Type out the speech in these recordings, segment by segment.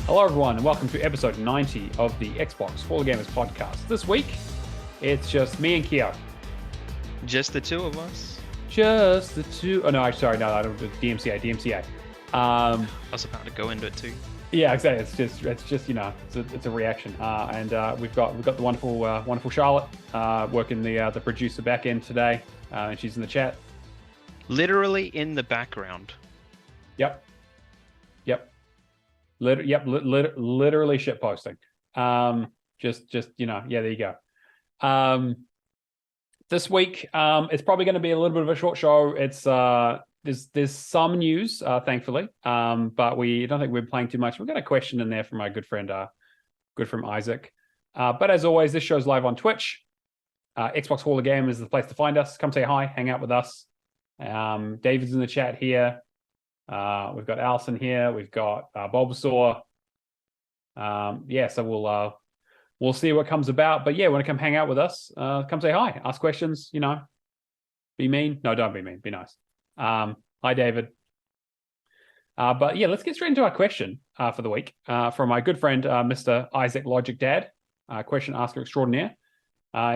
Hello, everyone, and welcome to episode 90 of the Xbox Fall Gamers podcast. This week, it's just me and Keo. Just the two of us. Just the two. Oh, no, I don't. DMCA. I was about to go into it too. Yeah, exactly. It's just it's a reaction. And we've got the wonderful Charlotte working the producer back end today, and she's in the chat. Literally in the background. Yep. Literally shit posting. Just yeah, there you go. This week, it's probably going to be a little bit of a short show. It's there's some news, thankfully, but we don't think we're playing too much. We've got a question in there from our good friend Isaac. But as always, this show's live on Twitch. Xbox Hall of Game is the place to find us. Come say hi, hang out with us. David's in the chat here. We've got Alison here. We've got Bulbasaur. So we'll see what comes about. But yeah, want to come hang out with us? Come say hi, ask questions. Be mean. No, don't be mean. Be nice. Hi, David. But yeah, let's get straight into our question for the week from my good friend Mr. Isaac Logic Dad, question asker extraordinaire.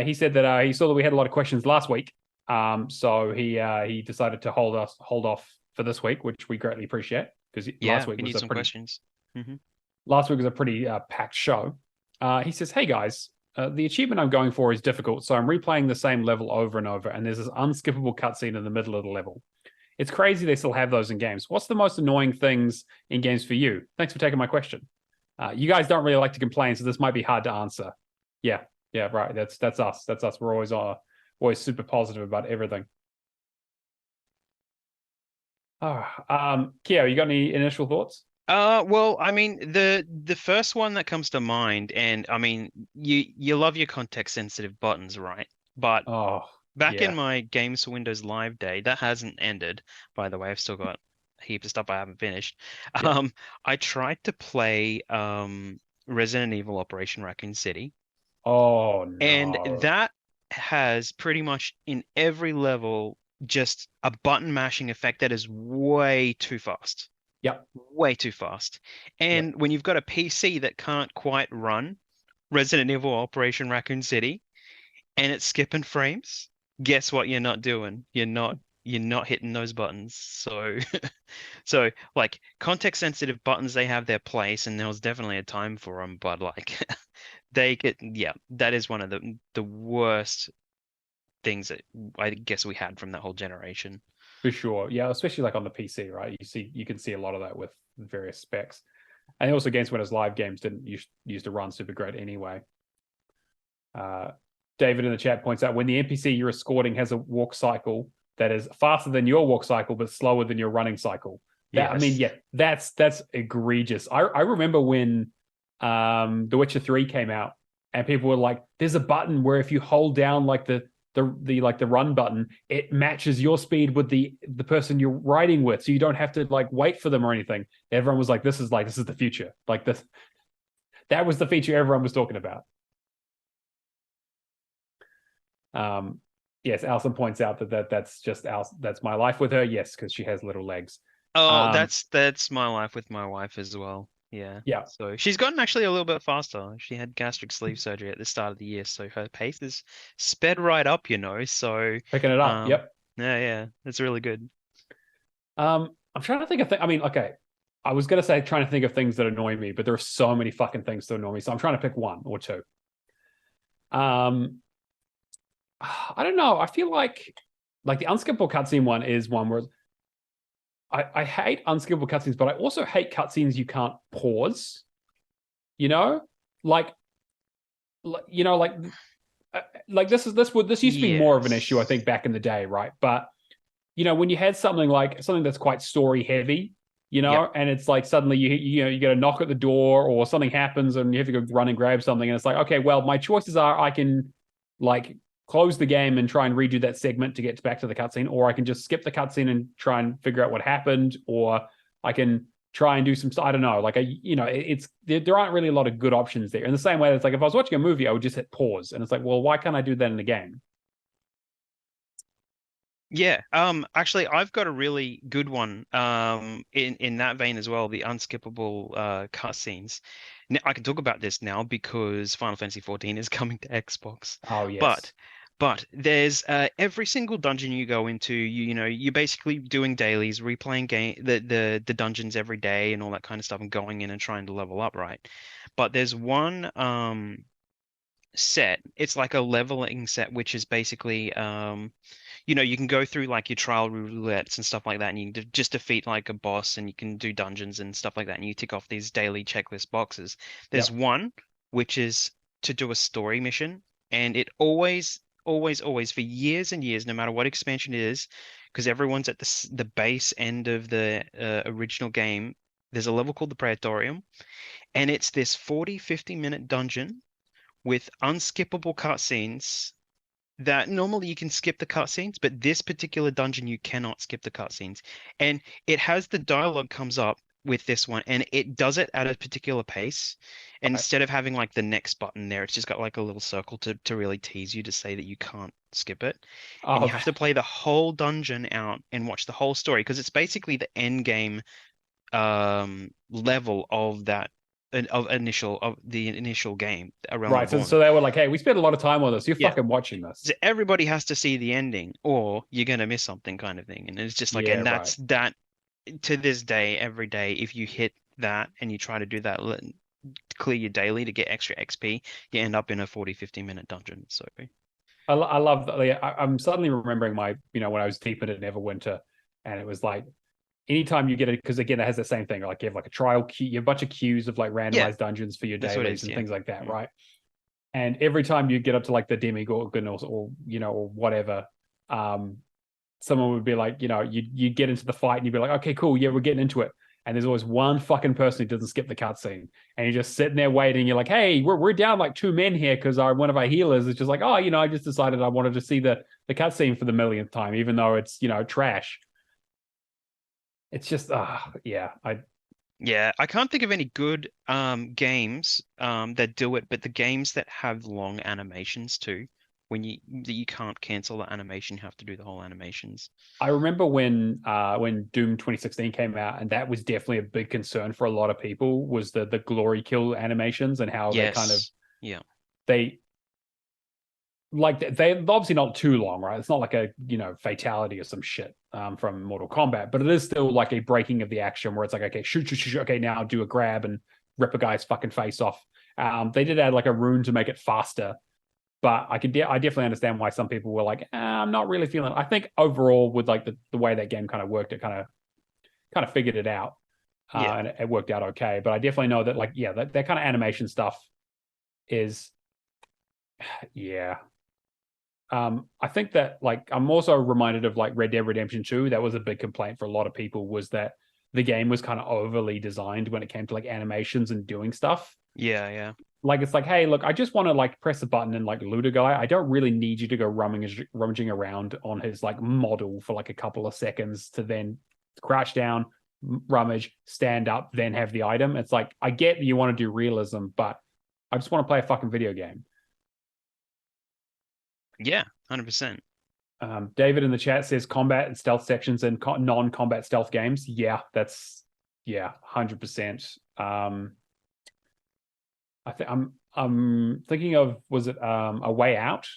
He said that he saw that we had a lot of questions last week, so he decided to hold off for this week, which we greatly appreciate because last week was questions. Mm-hmm. Last week was a pretty packed show. He says, "Hey guys, the achievement I'm going for is difficult, so I'm replaying the same level over and over, and there's this unskippable cutscene in the middle of the level. It's crazy they still have those in games. What's the most annoying things in games for you? Thanks for taking my question. You guys don't really like to complain, so this might be hard to answer. Yeah, right. That's us. That's us. We're always super positive about everything." Keo, you got any initial thoughts? Well, I mean, the first one that comes to mind, and I mean, you love your context sensitive buttons, right? But in my Games for Windows Live day, that hasn't ended, by the way. I've still got a heap of stuff I haven't finished. Yeah. I tried to play Resident Evil Operation Raccoon City. Oh no. And that has pretty much in every level just a button mashing effect that is way too fast. Yep. Way too fast. And when you've got a PC that can't quite run Resident Evil Operation Raccoon City and it's skipping frames, guess what you're not doing? You're not hitting those buttons. So like context sensitive buttons, they have their place and there was definitely a time for them, but like that is one of the worst things that I guess we had from that whole generation. For sure. Yeah, especially like on the PC, right? You can see a lot of that with various specs. And also Games Windows Live games didn't used to run super great anyway. David in the chat points out when the NPC you're escorting has a walk cycle that is faster than your walk cycle but slower than your running cycle. Yes. I mean, yeah, that's egregious. I remember when The Witcher 3 came out and people were like, there's a button where if you hold down like the run button, it matches your speed with the person you're riding with, so you don't have to like wait for them or anything. Everyone was like, this is the future. Like this, that was the feature everyone was talking about. Yes, Alison points out that's my life with her. Yes, because she has little legs. Oh, that's my life with my wife as well. Yeah. So she's gotten actually a little bit faster. She had gastric sleeve surgery at the start of the year, so her pace is sped right up, So picking it up. Yep. Yeah, it's really good. I'm trying to think of things. I mean, okay, I was gonna say trying to think of things that annoy me, but there are so many fucking things that annoy me. So I'm trying to pick one or two. I don't know. I feel like the unskippable cutscene one is one where I hate unskippable cutscenes, but I also hate cutscenes you can't pause. Like this used to be more of an issue, I think, back in the day, right? But when you had something that's quite story heavy, and it's like suddenly you get a knock at the door or something happens and you have to go run and grab something, and it's like, okay, well, my choices are I can like close the game and try and redo that segment to get back to the cutscene, or I can just skip the cutscene and try and figure out what happened, or I can try and do some, I don't know, like there aren't really a lot of good options there. In the same way, it's like if I was watching a movie, I would just hit pause, and it's like, well, why can't I do that in the game? Yeah. Actually, I've got a really good one. In that vein as well, the unskippable cutscenes. Now, I can talk about this now because Final Fantasy 14 is coming to Xbox. Oh But yes. but there's every single dungeon you go into, you're basically doing dailies, replaying the dungeons every day and all that kind of stuff, and going in and trying to level up, right? But there's one set. It's like a leveling set, which is basically you can go through like your trial roulettes and stuff like that, and you can just defeat like a boss, and you can do dungeons and stuff like that, and you tick off these daily checklist boxes. There's Yep. one which is to do a story mission, and it always for years and years, no matter what expansion it is, because everyone's at the base end of the original game. There's a level called the Praetorium, and it's this 40-50 minute dungeon with unskippable cutscenes that normally you can skip the cutscenes, but this particular dungeon you cannot skip the cutscenes. And it has the dialogue comes up with this one, and it does it at a particular pace. And Right. instead of having like the next button there, it's just got like a little circle to really tease you to say that you can't skip it. And Oh, you have to play the whole dungeon out and watch the whole story because it's basically the end game level of that of the initial game, A Realm right. So Reborn. they were like, hey, we spent a lot of time on this. You're Yeah. fucking watching So this. everybody has to see the ending, or you're gonna miss something, kind of thing. And it's just like, Yeah. and Right. that's that to this day, every day, if you hit that and you try to do that, clear your daily to get extra XP, you end up in a 40-50 minute dungeon. So I love that. Like, I'm suddenly remembering my, when I was deep into Neverwinter, and it was like anytime you get it, because again, it has the same thing. Like you have like a trial queue, you have a bunch of queues of like yeah, randomized dungeons for your that's what it dailies is. and Yeah. things like that, Mm. right? And every time you get up to like the demigorgon or whatever, um, someone would be like, you get into the fight and you'd be like, okay, cool, yeah, we're getting into it. And there's always one fucking person who doesn't skip the cutscene, and you're just sitting there waiting. You're like, hey, we're down like 2 men here because one of our healers is just like, oh, I just decided I wanted to see the cutscene for the millionth time, even though it's trash. It's just yeah, Yeah, I can't think of any good games that do it, but the games that have long animations too, that you can't cancel the animation, you have to do the whole animations. I remember when Doom 2016 came out, and that was definitely a big concern for a lot of people, was the glory kill animations and how they kind of Yes. Yeah. they like they obviously not too long, right? It's not like a fatality or some shit from Mortal Kombat, but it is still like a breaking of the action where it's like, okay, shoot, shoot, shoot, okay, now do a grab and rip a guy's fucking face off. They did add like a rune to make it faster, but I definitely understand why some people were like, I'm not really feeling it. I think overall with like the way that game kind of worked, it kind of figured it out, Yeah. and it worked out okay. But I definitely know that like that kind of animation stuff is yeah. I think that like I'm also reminded of like Red Dead Redemption 2. That was a big complaint for a lot of people, was that the game was kind of overly designed when it came to like animations and doing stuff. Yeah, yeah. Like it's like, hey, look, I just want to like press a button and like loot a guy. I don't really need you to go rummaging around on his like model for like a couple of seconds to then crouch down, rummage, stand up, then have the item. It's like, I get that you want to do realism, but I just want to play a fucking video game. Yeah, 100%. David in the chat says combat and stealth sections in non-combat stealth games. Yeah, 100%. I think I'm thinking of, was it A Way Out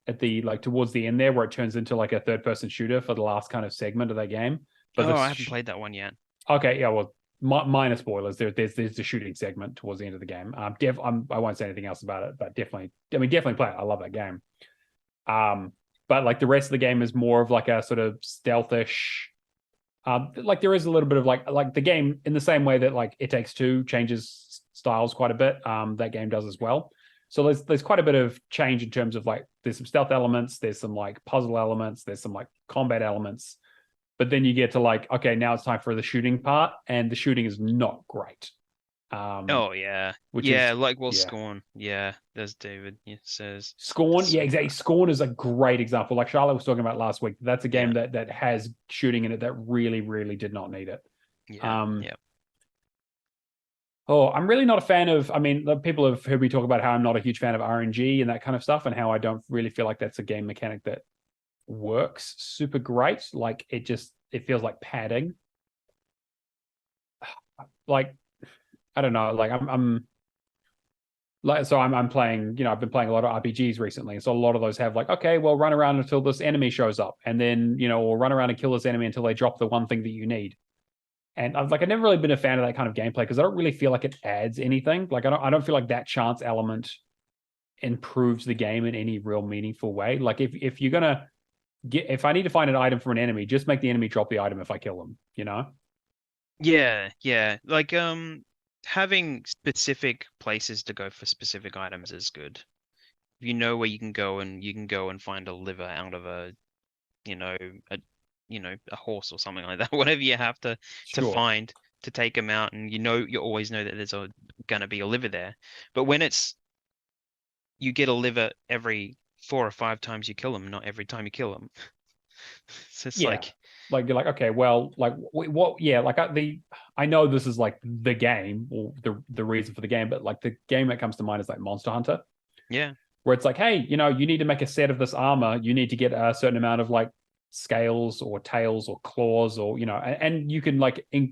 at the like towards the end there, where it turns into like a third-person shooter for the last kind of segment of that game. But Oh, I this haven't played that one yet. okay, yeah, well, minor spoilers. There's the shooting segment towards the end of the game. I won't say anything else about it, but definitely play it. I love that game. But like the rest of the game is more of like a sort of stealthish. Like there is a little bit of like the game, in the same way that like It Takes Two changes styles quite a bit. That game does as well. So there's quite a bit of change in terms of like there's some stealth elements, there's some like puzzle elements, there's some like combat elements, but then you get to like, okay, now it's time for the shooting part, and the shooting is not great. Oh yeah. Which Yeah, is like well yeah. Scorn. Yeah, there's David. It says Scorn, it's yeah, so exactly. bad. Scorn is a great example. Like Charlotte was talking about last week. That's a Yeah. game that has shooting in it that really, really did not need it. Yeah. Um, Yeah. oh, I'm really not a fan of. I mean, the people have heard me talk about how I'm not a huge fan of RNG and that kind of stuff, and how I don't really feel like that's a game mechanic that works super great. Like it feels like padding. Like I don't know. Like I'm playing. I've been playing a lot of RPGs recently, so a lot of those have like, okay, well, run around until this enemy shows up, and then or run around and kill this enemy until they drop the one thing that you need. And I've never really been a fan of that kind of gameplay because I don't really feel like it adds anything. Like I don't feel like that chance element improves the game in any real meaningful way. Like if you're gonna if I need to find an item from an enemy, just make the enemy drop the item if I kill them, Yeah. Like having specific places to go for specific items is good. You know where you can go and find a liver out of a a a horse or something like that. Whatever you have to Sure. find to take them out, and you always know that there's gonna be a liver there. But when you get a liver every 4 or 5 times you kill them, not every time you kill them. So it's Yeah. Like you're like, okay, well, like what? Yeah, like I know this is like the game or the reason for the game, but like the game that comes to mind is like Monster Hunter, yeah, where it's like, hey, you need to make a set of this armor. You need to get a certain amount of like scales or tails or claws or and you can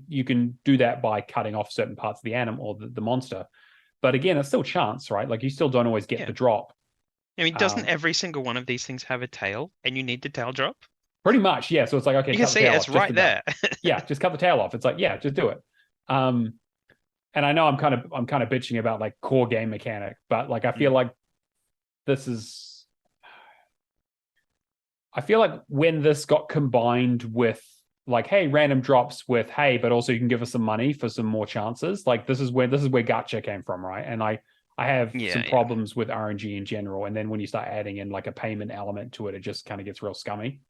you can do that by cutting off certain parts of the animal or the monster. But again, it's still chance, right? Like you still don't always get yeah. the drop. I mean, doesn't every single one of these things have a tail, and you need the tail drop? Pretty much, yeah. So it's like, okay, You can cut the see it, tail it's off just right for that. there. Yeah, just cut the tail off. It's like, yeah, just do it. And I know I'm kind of bitching about like core game mechanic, but like I feel like this is I feel like when this got combined with like, hey, random drops with hey, but also you can give us some money for some more chances. Like this is where gacha came from, right? And I have some Yeah. problems with RNG in general. And then when you start adding in like a payment element to it just kind of gets real scummy.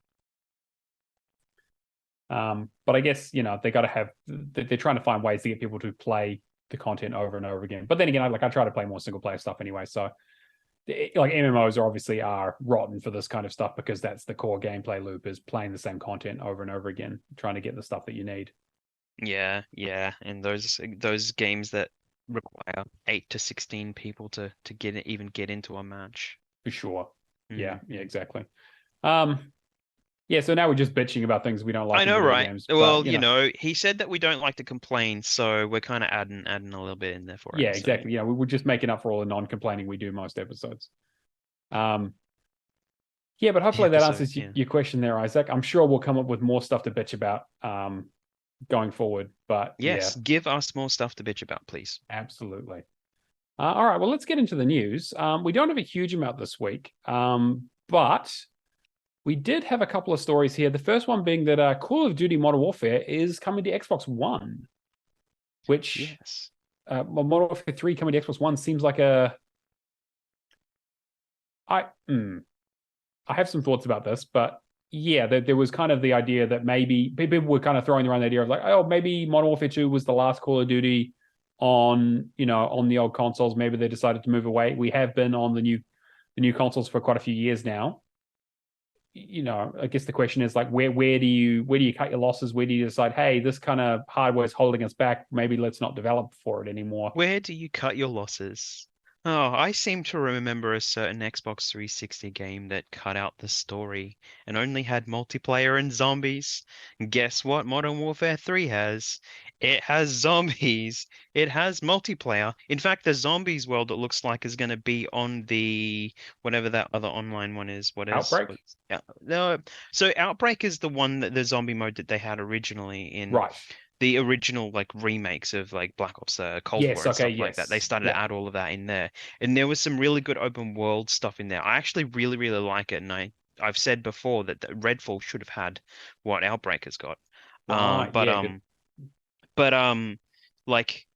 But I guess they got to have. They're trying to find ways to get people to play the content over and over again. But then again, I try to play more single player stuff anyway. So like MMOs obviously are rotten for this kind of stuff because that's the core gameplay loop is playing the same content over and over again, trying to get the stuff that you need. Yeah, and those games that require 8 to 16 people to even get into a match. For sure. Yeah, Mm. exactly. Yeah, so now we're just bitching about things we don't like I in know, video right? games. But Well, he said that we don't like to complain, so we're kind of adding a little bit in there for yeah, him. So exactly. Yeah, we were just making up for all the non-complaining we do most episodes. Yeah, but hopefully that answers yeah. your question there, Isaac. I'm sure we'll come up with more stuff to bitch about going forward. But yeah, Yes, give us more stuff to bitch about, please. absolutely. All right, well, let's get into the news. We don't have a huge amount this week, but we did have a couple of stories here. The first one being that Call of Duty Modern Warfare is coming to Xbox One, which Yes. Modern Warfare 3 coming to Xbox One seems like I have some thoughts about this, but yeah, there was kind of the idea that maybe people were kind of throwing around the idea of like, oh, maybe Modern Warfare 2 was the last Call of Duty on the old consoles. Maybe they decided to move away. We have been on the new consoles for quite a few years now. I guess the question is like, where do you cut your losses? Where do you decide, hey, this kind of hardware is holding us back. Maybe let's not develop for it anymore. Where do you cut your losses? Oh, I seem to remember a certain Xbox 360 game that cut out the story and only had multiplayer and zombies. And guess what Modern Warfare 3 has? It has zombies. It has multiplayer. In fact, the zombies world, it looks like, is going to be on the whatever that other online one is. Outbreak? Yeah, no. So Outbreak is the one that the zombie mode that they had originally in Right. the original like remakes of like Black Ops Cold War Yes. and Okay. stuff like that. They Yes. started Yeah. to add all of that in there. And there was some really good open world stuff in there. I actually really, really like it. And I've said before that Redfall should have had what Outbreak has got. Right. But Yeah. Good. like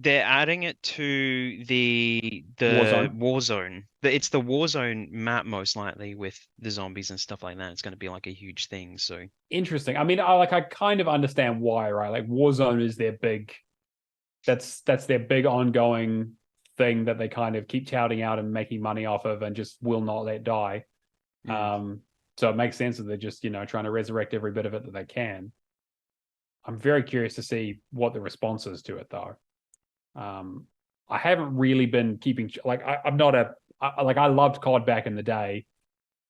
they're adding it to the Warzone. Warzone. It's the Warzone map most likely with the zombies and stuff like that. It's going to be like a huge thing. So Interesting. I mean, I kind of understand why, right? Like Warzone is their big. That's their big ongoing thing that they kind of keep touting out and making money off of, and just will not let die. So it makes sense that they're just trying to resurrect every bit of it that they can. I'm very curious to see what the response is to it, though. I haven't really been keeping I'm not I loved COD back in the day,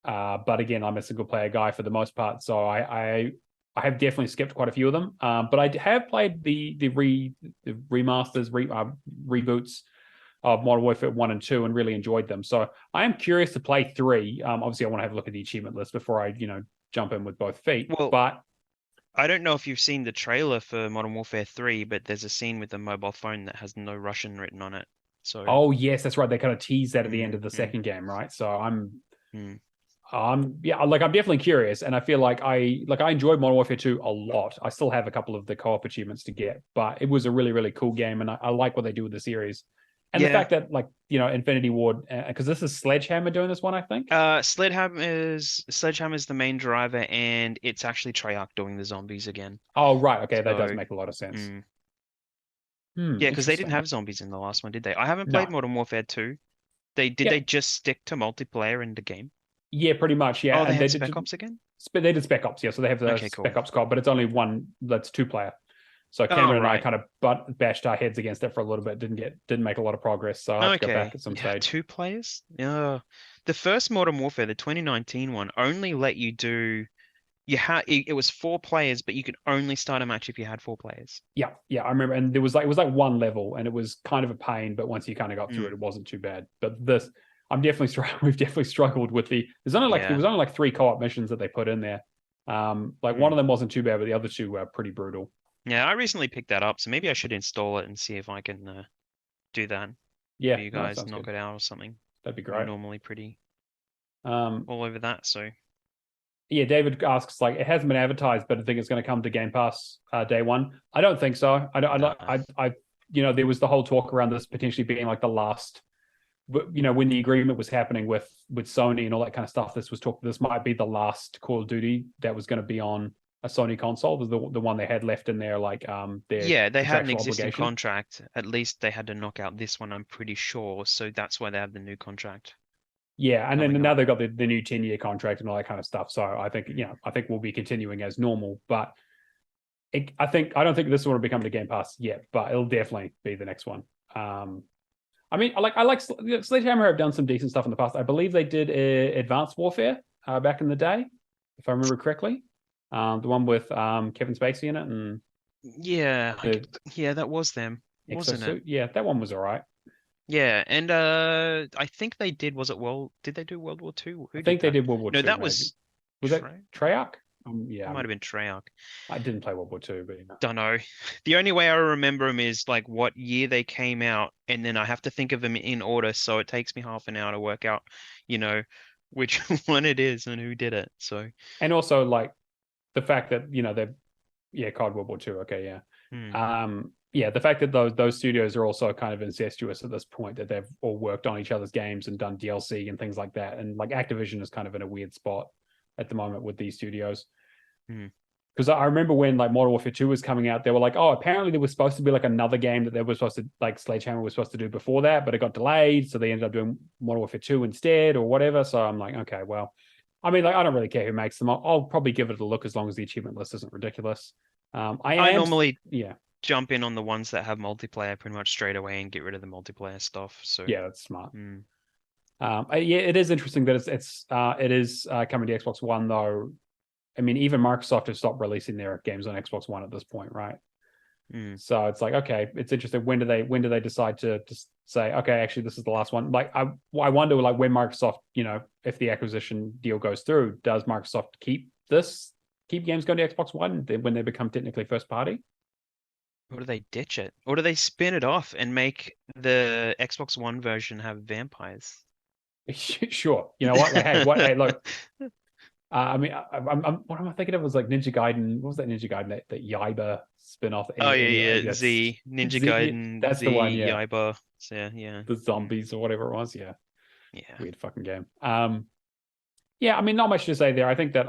But again, I'm a single player guy for the most part, so I have definitely skipped quite a few of them. But I have played the remasters, reboots of Modern Warfare 1 and 2 and really enjoyed them. So I am curious to play 3. Obviously, I want to have a look at the achievement list before I, jump in with both feet. Well, but I don't know if you've seen the trailer for Modern Warfare 3, but there's a scene with a mobile phone that has no Russian written on it. So, oh yes, that's right. They kind of teased that at the end of the mm. second game, right? So I'm Mm. yeah, like I'm definitely curious, and I feel like I enjoyed Modern Warfare 2 a lot. I still have a couple of the co-op achievements to get, but it was a really, really cool game, and I like what they do with the series. And the Yeah. fact that, Infinity Ward, because this is Sledgehammer doing this one, I think. Sledgehammer is the main driver, and it's actually Treyarch doing the zombies again. Oh, right. Okay, that does So, make a lot of sense. mm. Yeah, because they didn't Interesting. have zombies in the last one, did they? I haven't No. played Modern Warfare 2. Did Yeah. they just stick to multiplayer in the game? Yeah, pretty much. Yeah, Oh, they and had Spec Ops again? They did Spec Ops, yeah. So they have the Okay, cool. Spec Ops co-op, but it's only one. That's 2-player. So Oh, Cameron and I right. kind of bashed our heads against it for a little bit. Didn't make a lot of progress. So I'll have to go back at some Yeah, stage. 2 players? Yeah. The first Modern Warfare, the 2019 one, only let you do it was 4 players, but you could only start a match if you had 4 players. Yeah, I remember, and it was like one level, and it was kind of a pain, but once you kind of got through it, it wasn't too bad. But this, we've definitely struggled with there was only like 3 co-op missions that they put in there. One of them wasn't too bad, but the other 2 were pretty brutal. Yeah, I recently picked that up, so maybe I should install it and see if I can do that. Yeah, For you guys knock it out or something. That'd be I'm great. normally pretty all over that, so. Yeah, David asks, like, it hasn't been advertised, but I think it's going to come to Game Pass day 1. I don't think so. There was the whole talk around this potentially being like the last, when the agreement was happening with Sony and all that kind of stuff. This might be the last Call of Duty that was going to be on a Sony console. Was the one they had left in there, like their they had an existing obligation. contract. At least they had to knock out this one, I'm pretty sure. So that's why they have the new contract. Yeah, and then now they've got the new 10-year contract and all that kind of stuff. So I think we'll be continuing as normal. But I don't think this one will become the Game Pass yet, but it'll definitely be the next one. I like Sledgehammer have done some decent stuff in the past. I believe they did Advanced Warfare back in the day, if I remember correctly. The one with Kevin Spacey in it, and that was them, wasn't it? Yeah, that one was all right. Yeah, and I think they did. Did they do World War II? I think they did World War II. No, that was that Treyarch? Yeah, it might have been Treyarch. I didn't play World War II, but don't know. The only way I remember them is like what year they came out, and then I have to think of them in order. So it takes me half an hour to work out, which one it is and who did it. So, and also like the fact that they've COD World War II. Okay, yeah. The fact that those studios are also kind of incestuous at this point, that they've all worked on each other's games and done DLC and things like that, and like Activision is kind of in a weird spot at the moment with these studios. Because I remember when like Modern Warfare 2 was coming out, they were like, oh, apparently there was supposed to be like another game that they were supposed to, like Sledgehammer was supposed to do before that, but it got delayed, so they ended up doing Modern Warfare 2 instead or whatever. So I'm like, okay, well, I mean, like, I don't really care who makes them. I'll probably give it a look as long as the achievement list isn't ridiculous. I normally jump in on the ones that have multiplayer pretty much straight away and get rid of the multiplayer stuff. So yeah, that's smart. It is interesting that it is coming to Xbox One though. I mean, even Microsoft has stopped releasing their games on Xbox One at this point, right? So it's like, okay, it's interesting. When do they decide to say, okay, actually, this is the last one? Like, I wonder, like, when Microsoft, if the acquisition deal goes through, does Microsoft keep games going to Xbox One when they become technically first party? Or do they ditch it? Or do they spin it off and make the Xbox One version have vampires? Sure. You know what? Like, hey, look. I mean, what am I thinking of? It was like Ninja Gaiden. What was that Ninja Gaiden? That Yaiba spin-off? Oh yeah. Z Ninja Gaiden. That's the one. Yeah. Yaiba. So, yeah. The zombies or whatever it was. Yeah. Yeah. Weird fucking game. Yeah. I mean, not much to say there. I think that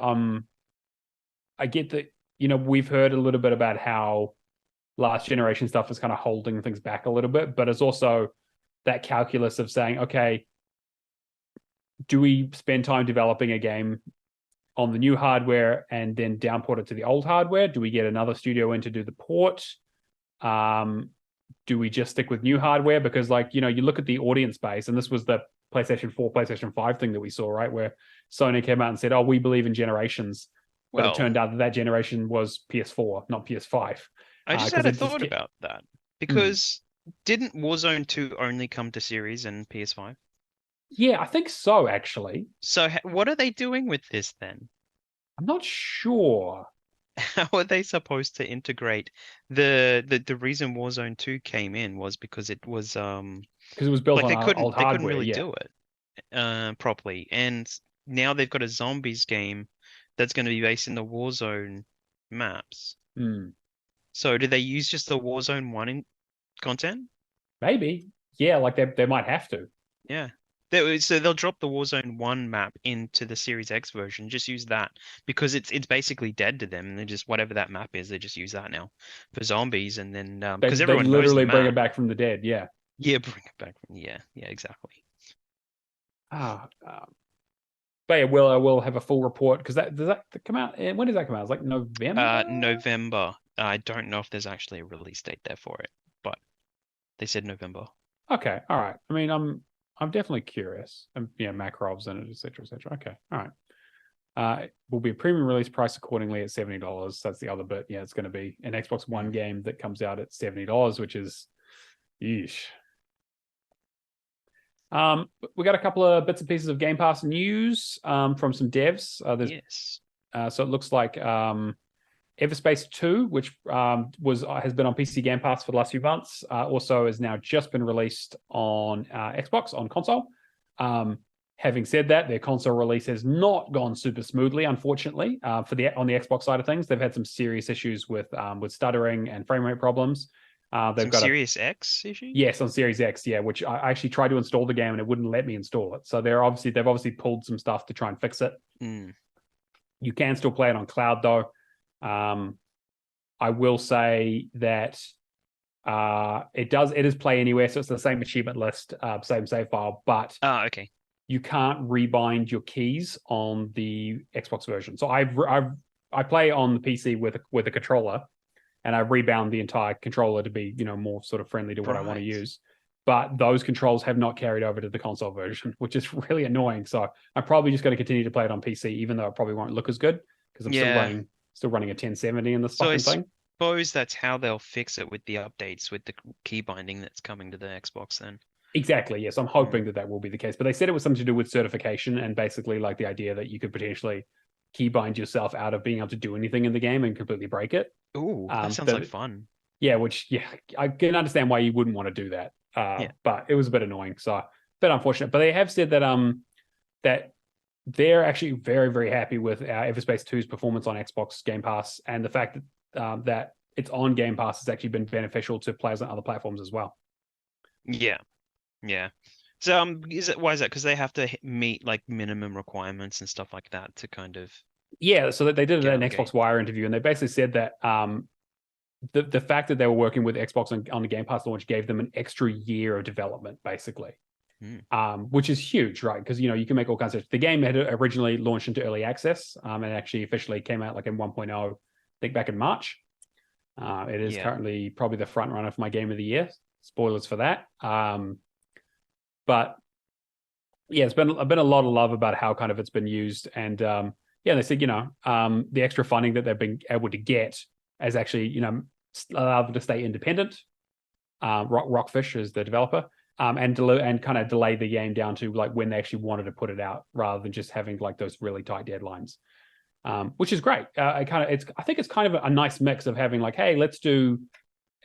I get that. We've heard a little bit about how last generation stuff is kind of holding things back a little bit, but it's also that calculus of saying, okay, do we spend time developing a game on the new hardware and then downport it to the old hardware? Do we get another studio in to do the port? Do we just stick with new hardware? Because, like, you look at the audience base, and this was the PlayStation 4, PlayStation 5 thing that we saw, right? Where Sony came out and said, "Oh, we believe in generations," but it Well, turned out that generation was PS4, not PS5. I just 'Cause had a it just thought about that Mm. because didn't Warzone 2 only come to Series and PS5? Yeah, I think so. Actually, So what are they doing with this then? I'm not sure How are they supposed to integrate the reason Warzone 2 came in was because it was because it was built like on old they couldn't hardware. really Yeah. do it properly. And now they've got a zombies game that's going to be based in the Warzone maps. Mm. So do they use just the Warzone 1 content? Maybe. Yeah, like they might have to. Yeah. So they'll drop the Warzone 1 map into the Series X version, just use that because it's basically dead to them. And they just whatever that map is, they just use that now for zombies and then because They everyone knows the literally bring map. it back from the dead. Yeah. Yeah, bring it back. Yeah, exactly. Ah, but yeah, we'll have a full report because that does that come out. When does that come out? It's like November. November. I don't know if there's actually a release date there for it, but they said November. Okay, all right. I mean, I'm definitely curious. And yeah, Makarov's in it, etc., etc. Okay, all right. It will be a premium release price accordingly at $70. That's the other bit. Yeah, it's going to be an Xbox One game that comes out at $70, which is, yeesh. We got a couple of bits and pieces of Game Pass news from some devs. Yes. So it looks like Everspace 2, which has been on PC Game Pass for the last few months, also has now just been released on Xbox on console. Having said that, their console release has not gone super smoothly, unfortunately. On the Xbox side of things, they've had some serious issues with stuttering and frame rate problems. They've Some got Series X issues? Yes, on Series X, yeah, which I actually tried to install the game and it wouldn't let me install it. So they've obviously pulled some stuff to try and fix it. You can still play it on cloud though. I will say that it is play anywhere, so it's the same achievement list, same save file, but Okay. you can't rebind your keys on the Xbox version. So I play on the PC with a controller, and I rebound the entire controller to be more sort of friendly to what I want to use. But those controls have not carried over to the console version, which is really annoying. So I'm probably just going to continue to play it on PC, even though it probably won't look as good because I'm still running a 1070 in this fucking thing. I suppose that's how they'll fix it with the updates, with the key binding that's coming to the Xbox then. Exactly. Yes, I'm hoping that will be the case. But they said it was something to do with certification and basically like the idea that you could potentially keybind yourself out of being able to do anything in the game and completely break it. Ooh, that sounds like fun. Yeah, I can understand why you wouldn't want to do that. But it was a bit annoying, so a bit unfortunate. But they have said that that they're actually very, very happy with our Everspace 2's performance on Xbox Game Pass, and the fact that that it's on Game Pass has actually been beneficial to players on other platforms as well. Yeah. So why is that? Because they have to meet like minimum requirements and stuff like that to kind of. Yeah, so they did an Xbox Wire interview, and they basically said that the fact that they were working with Xbox on the Game Pass launch gave them an extra year of development, basically, which is huge, right? Because you can make all kinds of. The game had originally launched into early access, and actually officially came out like in 1.0, I think back in March. It is currently probably the front runner for my game of the year. Spoilers for that. But yeah, it's been a lot of love about how kind of it's been used, and they said the extra funding that they've been able to get has actually allowed them to stay independent. Rockfish is the developer, and kind of delay the game down to like when they actually wanted to put it out, rather than just having like those really tight deadlines, which is great. I think it's kind of a nice mix of having like, hey, let's do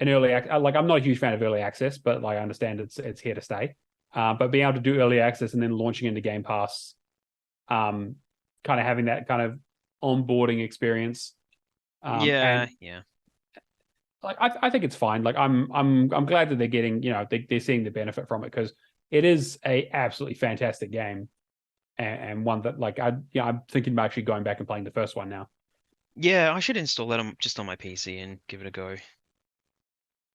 an early like I'm not a huge fan of early access, but like I understand it's here to stay. But being able to do early access and then launching into Game Pass, kind of having that kind of onboarding experience. Like I think it's fine. Like I'm glad that they're getting they're seeing the benefit from it, because it is a absolutely fantastic game, and one that like I'm thinking about actually going back and playing the first one now. Yeah, I should install that just on my PC and give it a go.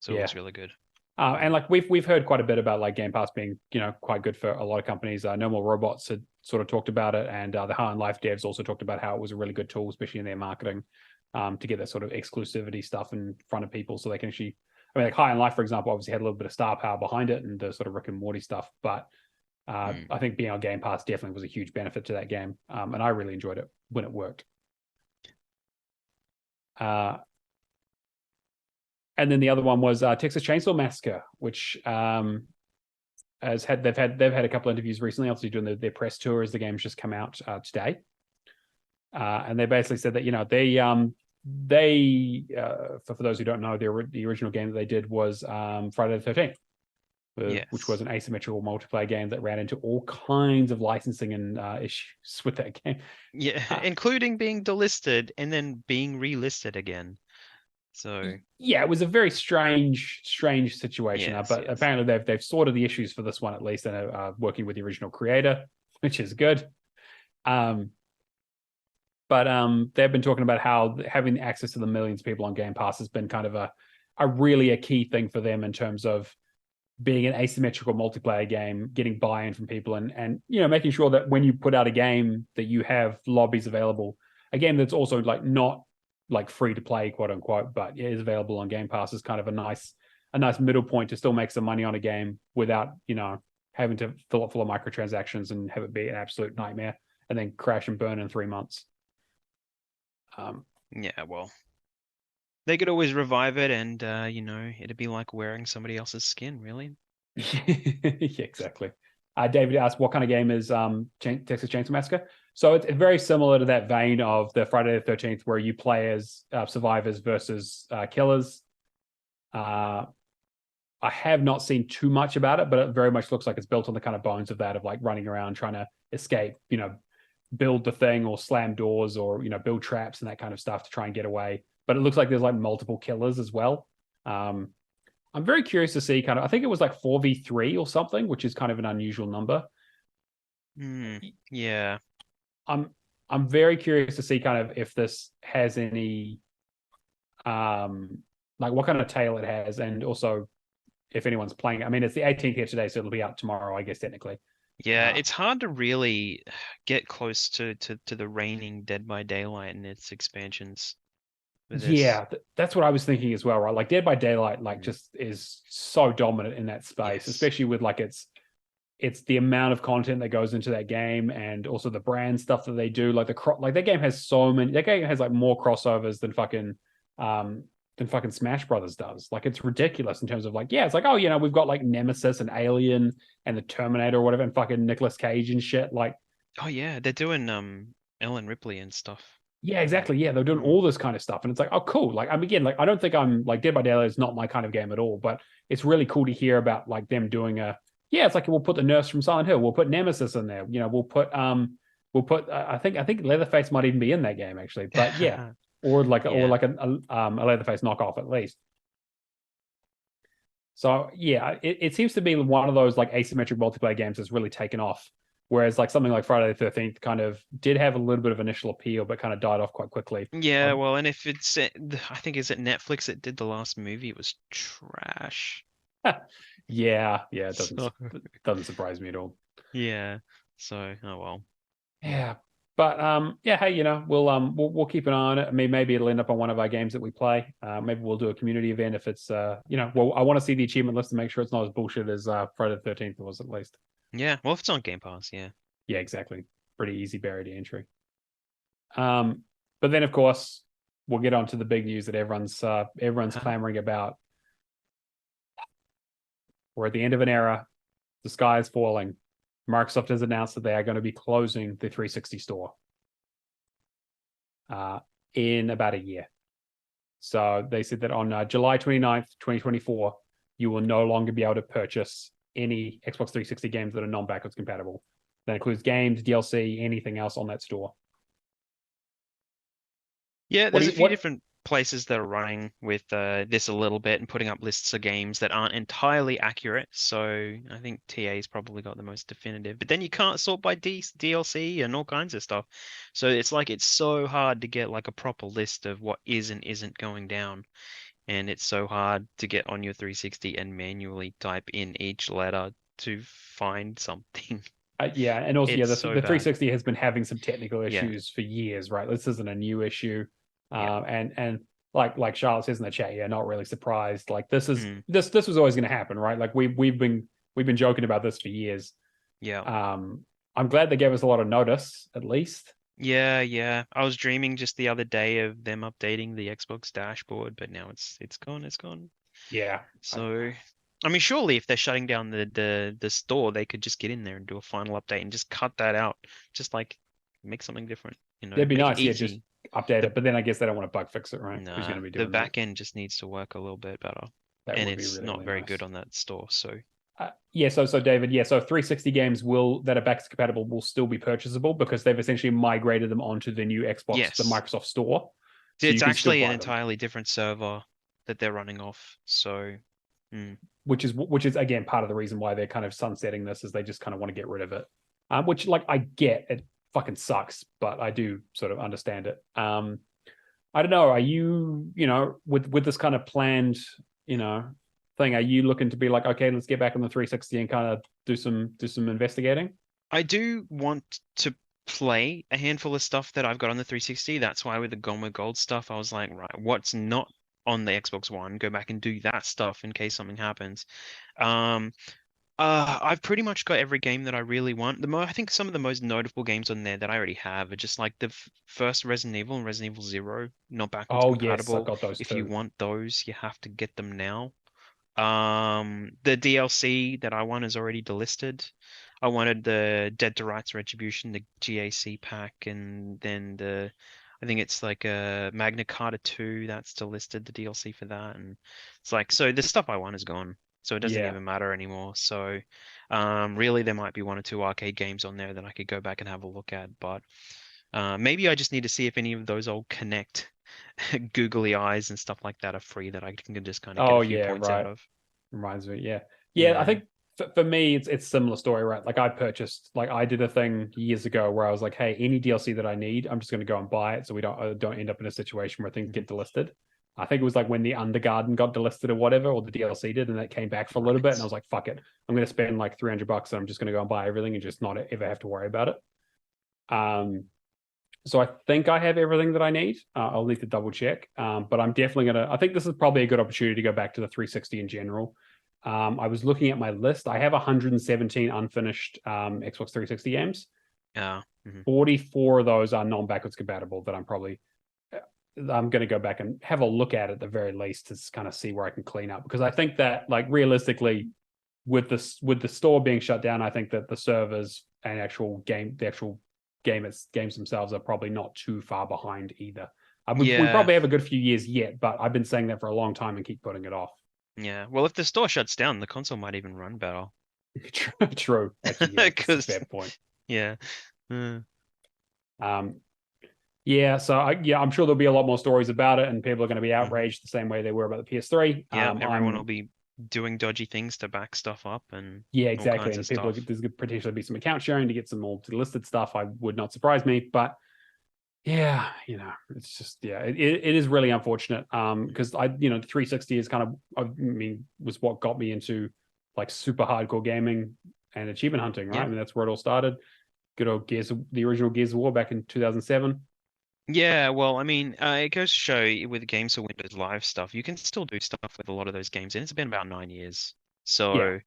So it looks really good. And like we've heard quite a bit about like Game Pass being quite good for a lot of companies. No More Robots had sort of talked about it, and the High on Life devs also talked about how it was a really good tool, especially in their marketing, to get that sort of exclusivity stuff in front of people, so they can actually. I mean, like High on Life, for example, obviously had a little bit of star power behind it and the sort of Rick and Morty stuff, but I think being on Game Pass definitely was a huge benefit to that game, and I really enjoyed it when it worked. And then the other one was Texas Chainsaw Massacre, which they've had a couple of interviews recently, obviously doing their press tour as the game's just come out today, and they basically said that for those who don't know, the original game that they did was Friday the 13th. Which was an asymmetrical multiplayer game that ran into all kinds of licensing and issues with that game. Yeah, including being delisted and then being relisted again. So yeah, it was a very strange situation. But apparently they've sorted the issues for this one at least, and are working with the original creator, which is good. But they've been talking about how having access to the millions of people on Game Pass has been kind of a really key thing for them in terms of being an asymmetrical multiplayer game, getting buy-in from people, and making sure that when you put out a game that you have lobbies available, a game that's also like not like free to play, quote unquote, but is available on Game Pass is kind of a nice middle point to still make some money on a game without having to fill it full of microtransactions and have it be an absolute nightmare and then crash and burn in 3 months. Yeah, well, they could always revive it, and it'd be like wearing somebody else's skin, really. Yeah, exactly. David asked, what kind of game is Texas Chainsaw Massacre? So it's very similar to that vein of the Friday the 13th, where you play as survivors versus killers. I have not seen too much about it, but it very much looks like it's built on the kind of bones of that, of like running around trying to escape, build the thing or slam doors or build traps and that kind of stuff to try and get away. But it looks like there's like multiple killers as well. I'm very curious to see I think it was like 4v3 or something, which is kind of an unusual number. Yeah. I'm very curious to see kind of if this has any like what kind of tail it has, and also if anyone's playing it. I mean, it's the 18th here today, so it'll be out tomorrow, I guess, technically. Yeah, it's hard to really get close to the reigning Dead by Daylight and its expansions. Yeah, that's what I was thinking as well, right? Like Dead by Daylight, like just is so dominant in that space, especially with like it's the amount of content that goes into that game, and also the brand stuff that they do. Like that game has that game has like more crossovers than fucking Smash Brothers does. Like it's ridiculous in terms of like, it's like, oh, we've got like Nemesis and Alien and the Terminator or whatever, and fucking Nicolas Cage and shit. Like, oh yeah, they're doing Ellen Ripley and stuff. Yeah, exactly. Yeah, they're doing all this kind of stuff, and it's like, oh, cool. Like, again, like I don't think I'm like Dead by Daylight is not my kind of game at all, but it's really cool to hear about like them doing it's like we'll put the nurse from Silent Hill, we'll put Nemesis in there, we'll put I think Leatherface might even be in that game actually, but yeah, or like a Leatherface knockoff at least. So yeah, it seems to be one of those like asymmetric multiplayer games that's really taken off. Whereas like something like Friday the 13th kind of did have a little bit of initial appeal, but kind of died off quite quickly. Yeah, well, and if it's, I think is it Netflix that did the last movie, it was trash. yeah, it doesn't surprise me at all. Yeah, so oh well. Yeah, but hey, we'll keep an eye on it. I mean, maybe it'll end up on one of our games that we play. Maybe we'll do a community event if it's well, I want to see the achievement list to make sure it's not as bullshit as Friday the 13th was at least. Yeah, well, if it's on Game Pass, yeah. Yeah, exactly. Pretty easy barrier to entry. But then, of course, we'll get on to the big news that everyone's clamoring about. We're at the end of an era. The sky is falling. Microsoft has announced that they are going to be closing the 360 store in about a year. So they said that on July 29th, 2024, you will no longer be able to purchase any Xbox 360 games that are non-backwards compatible. That includes games, DLC, anything else on that store. Yeah, there's a few different places that are running with this a little bit and putting up lists of games that aren't entirely accurate. So I think TA's probably got the most definitive. But then you can't sort by DLC and all kinds of stuff. So it's like it's so hard to get like a proper list of what is and isn't going down. And it's so hard to get on your 360 and manually type in each letter to find something. And also, the so 360 has been having some technical issues for years, right? This isn't a new issue. And like Charlotte says in the chat, not really surprised. Like this was always going to happen, right? Like we've been joking about this for years. Yeah. I'm glad they gave us a lot of notice, at least. Yeah. I was dreaming just the other day of them updating the Xbox dashboard, but now it's gone. It's gone. Yeah. So, I mean, surely if they're shutting down the store, they could just get in there and do a final update and just cut that out. Just like make something different, That'd be make it nice. Yeah, just easy. update it. But then I guess they don't want to bug fix it, right? Who's going Nah, to be the doing that? back end just needs to work a little bit better, That and would be it's really, not really very nice. good on that store. So So David, so 360 games that are backwards compatible will still be purchasable because they've essentially migrated them onto the new Xbox, yes, the Microsoft Store. So it's you can still actually an buy them, entirely different server that they're running off. So, which is again part of the reason why they're kind of sunsetting this, is they just kind of want to get rid of it. Which, like, I get it fucking sucks, but I do sort of understand it. I don't know. Are you, with this kind of planned, thing, are you looking to be like, okay, let's get back on the 360 and kind of do some investigating? I do want to play a handful of stuff that I've got on the 360. That's why with the Gone with Gold stuff, I was like, right, what's not on the Xbox One? Go back and do that stuff in case something happens. Um, I've pretty much got every game that I really want. I think some of the most notable games on there that I already have are just like the first Resident Evil and Resident Evil Zero, not backwards Oh yes, I've compatible. got those If you too. want those, you have to get them now. The DLC that I want is already delisted. I wanted the Dead to Rights Retribution, the GAC pack, and then I think it's like a Magna Carta 2 that's delisted, the DLC for that. And it's like, so the stuff I want is gone. So it doesn't Yeah. even matter anymore. So really there might be one or two arcade games on there that I could go back and have a look at. But maybe I just need to see if any of those old Connect googly eyes and stuff like that are free that I can just kind of get a Oh few yeah, points out right. of. Reminds me. Yeah. I Yeah. think for me, it's similar story, right? Like I did a thing years ago where I was like, hey, any DLC that I need, I'm just going to go and buy it, so we don't end up in a situation where things get delisted. I think it was like when the Undergarden got delisted or whatever, or the DLC did, and that came back for a little bit, and I was like, fuck it, I'm going to spend like $300, and I'm just going to go and buy everything and just not ever have to worry about it. So I think I have everything that I need. I'll need to double check. But I'm definitely I think this is probably a good opportunity to go back to the 360 in general. I was looking at my list. I have 117 unfinished Xbox 360 games. Yeah. 44 of those are non-backwards compatible that I'm going to go back and have a look at the very least to kind of see where I can clean up, because I think that, like, realistically, with the store being shut down, I think that the servers and the actual games themselves are probably not too far behind either. We probably have a good few years yet, but I've been saying that for a long time and keep putting it off. Yeah. Well, if the store shuts down, the console might even run better. True. Actually, yeah, that's a fair point. Yeah. So I'm sure there'll be a lot more stories about it, and people are going to be outraged the same way they were about the PS3. Yeah, everyone will be doing dodgy things to back stuff up and exactly. and people, there's going to potentially be some account sharing to get some more listed stuff. I would not surprise me, but yeah, it's just, it is really unfortunate. Because the 360 is kind of, was what got me into like super hardcore gaming and achievement hunting, right? Yeah. I mean, that's where it all started. Good old the original Gears of War back in 2007. Yeah, well, I mean, it goes to show with Games for Windows Live stuff, you can still do stuff with a lot of those games, and it's been about 9 years. So,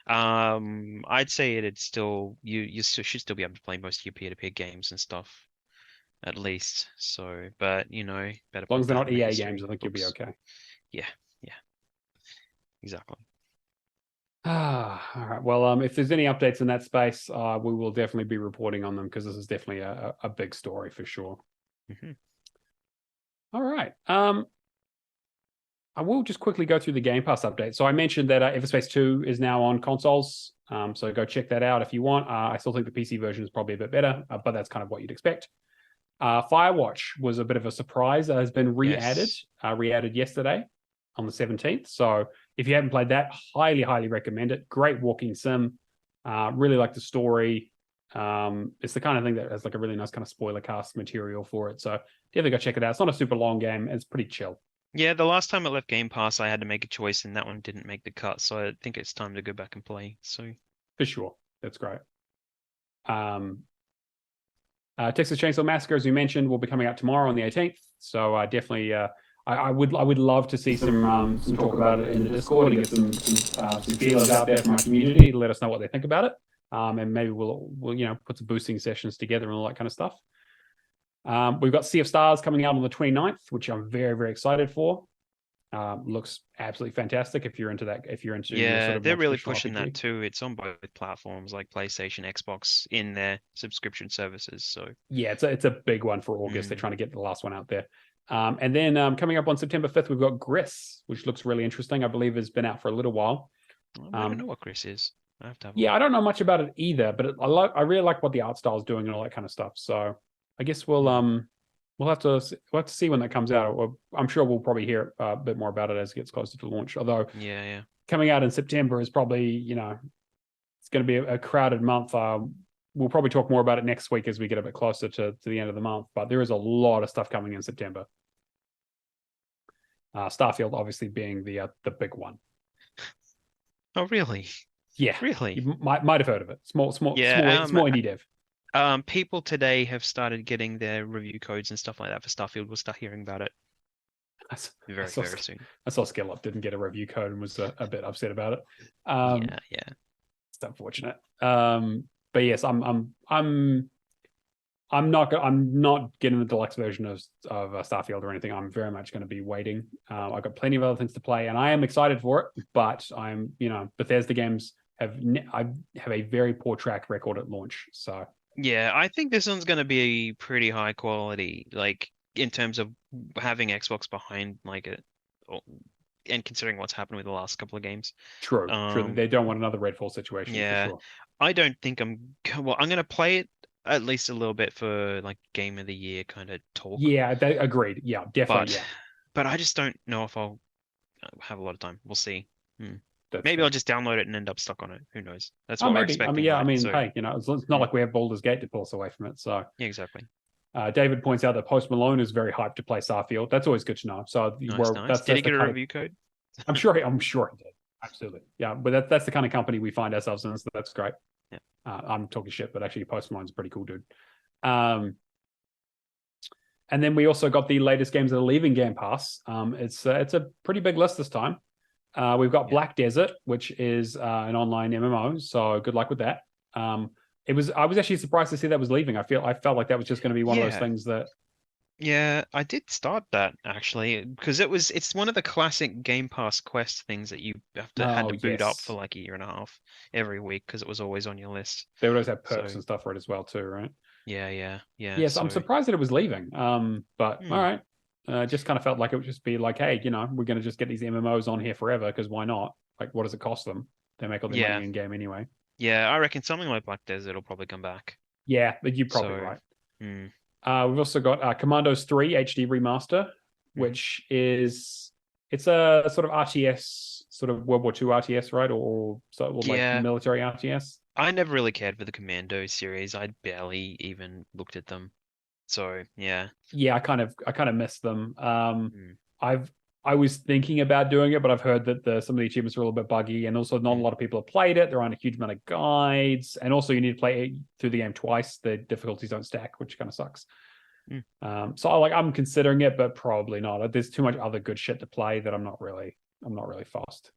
I'd say it'd still you should still be able to play most of your peer-to-peer games and stuff, at least. So, but better. As long as they're not EA games, I think you'll be okay. Yeah, exactly. All right. Well, if there's any updates in that space, we will definitely be reporting on them, because this is definitely a big story for sure. All right. I will just quickly go through the Game Pass update. So I mentioned that Everspace 2 is now on consoles. So go check that out if you want. I still think the PC version is probably a bit better, but that's kind of what you'd expect. Firewatch was a bit of a surprise. It has been re-added, re-added yesterday on the 17th. So if you haven't played that, highly, highly recommend it. Great walking sim. Really like the story. It's the kind of thing that has like a really nice kind of spoiler cast material for it. So definitely go check it out. It's not a super long game. It's pretty chill. Yeah, the last time it left Game Pass, I had to make a choice, and that one didn't make the cut. So I think it's time to go back and play. So for sure, that's great. Texas Chainsaw Massacre, as we mentioned, will be coming out tomorrow on the 18th. So definitely, I would love to see some talk about it in the Discord and get some feelers out there from our community to let us know what they think about it. and maybe we'll put some boosting sessions together and all that kind of stuff. We've got Sea of Stars coming out on the 29th, which I'm very, very excited for. Looks absolutely fantastic if you're into that. If you're into your sort of they're really traditional pushing RPG. that too. It's on both platforms like PlayStation, Xbox in their subscription services. So yeah, it's a big one for August. They're trying to get the last one out there. And then coming up on September 5th, we've got Gris, which looks really interesting. I believe has been out for a little while. I don't know what Gris is. I have to have a Yeah, look. I don't know much about it either, but I really like what the art style is doing and all that kind of stuff. So I guess we'll have to see when that comes out. I'm sure we'll probably hear a bit more about it as it gets closer to launch. Although coming out in September is probably it's going to be a crowded month. We'll probably talk more about it next week as we get a bit closer to the end of the month. But there is a lot of stuff coming in September. Starfield obviously being the big one. Oh really? Yeah, really. You might have heard of it. Small indie dev. People today have started getting their review codes and stuff like that for Starfield. We'll start hearing about it very soon. I saw Skill Up didn't get a review code and was a bit upset about it. Yeah. It's unfortunate. But yes, I'm not getting the deluxe version of Starfield or anything. I'm very much going to be waiting. I've got plenty of other things to play, and I am excited for it. But Bethesda games have a very poor track record at launch. So yeah, I think this one's going to be pretty high quality, like in terms of having Xbox behind like it, and considering what's happened with the last couple of games. True. They don't want another Redfall situation. Yeah, for sure. I don't think I'm going to play it at least a little bit for like Game of the Year kind of talk. Yeah, agreed. Yeah, definitely. But I just don't know if I'll have a lot of time. We'll see. Maybe fair. I'll just download it and end up stuck on it. Who knows? That's what we're expecting. Hey, it's not like we have Baldur's Gate to pull us away from it. So yeah, exactly. David points out that Post Malone is very hyped to play Starfield. That's always good to know. So nice. Did he get a review code? I'm sure he did. Absolutely. Yeah, but that's the kind of company we find ourselves in. So that's great. Yeah. I'm talking shit, but actually Post Malone's a pretty cool dude. And then we also got the latest games that are leaving Game Pass. It's a pretty big list this time. We've got Black Desert, which is an online MMO. So good luck with that. I was actually surprised to see that was leaving. I felt like that was just going to be one of those things that. Yeah, I did start that actually because it's one of the classic Game Pass Quest things that you had to boot up for like a year and a half every week because it was always on your list. They would always have perks and stuff for it as well too, right? Yeah. Yes, I'm surprised that it was leaving. But all right. Just kind of felt like it would just be like, hey, we're going to just get these MMOs on here forever because why not? Like, what does it cost them? They make all their money in game anyway. Yeah, I reckon something like Black Desert will probably come back. Yeah, but you're probably right. We've also got Commandos 3 HD Remaster, which it's a sort of RTS, sort of World War II RTS, right? Or military RTS. I never really cared for the Commando series. I barely even looked at them. So yeah, I kind of missed them. I was thinking about doing it, but I've heard that some of the achievements are a little bit buggy, and also not a lot of people have played it. There aren't a huge amount of guides, and also you need to play through the game twice. The difficulties don't stack, which kind of sucks. So I'm considering it, but probably not. There's too much other good shit to play that I'm not really fussed.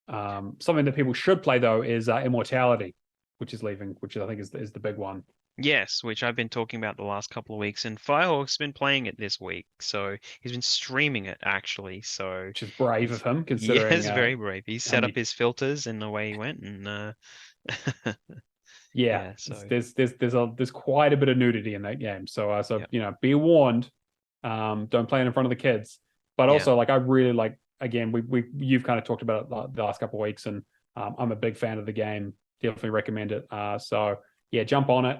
Something that people should play though is Immortality, which is leaving, which I think is the big one. Yes, which I've been talking about the last couple of weeks, and Firehawk's been playing it this week, so he's been streaming it actually. So which is brave of him, considering. Yes, very brave. He set up his filters in the way he went, and so there's quite a bit of nudity in that game. So be warned. Don't play it in front of the kids. But also, I really like. Again, you've kind of talked about it the last couple of weeks, and I'm a big fan of the game. Definitely recommend it. Jump on it.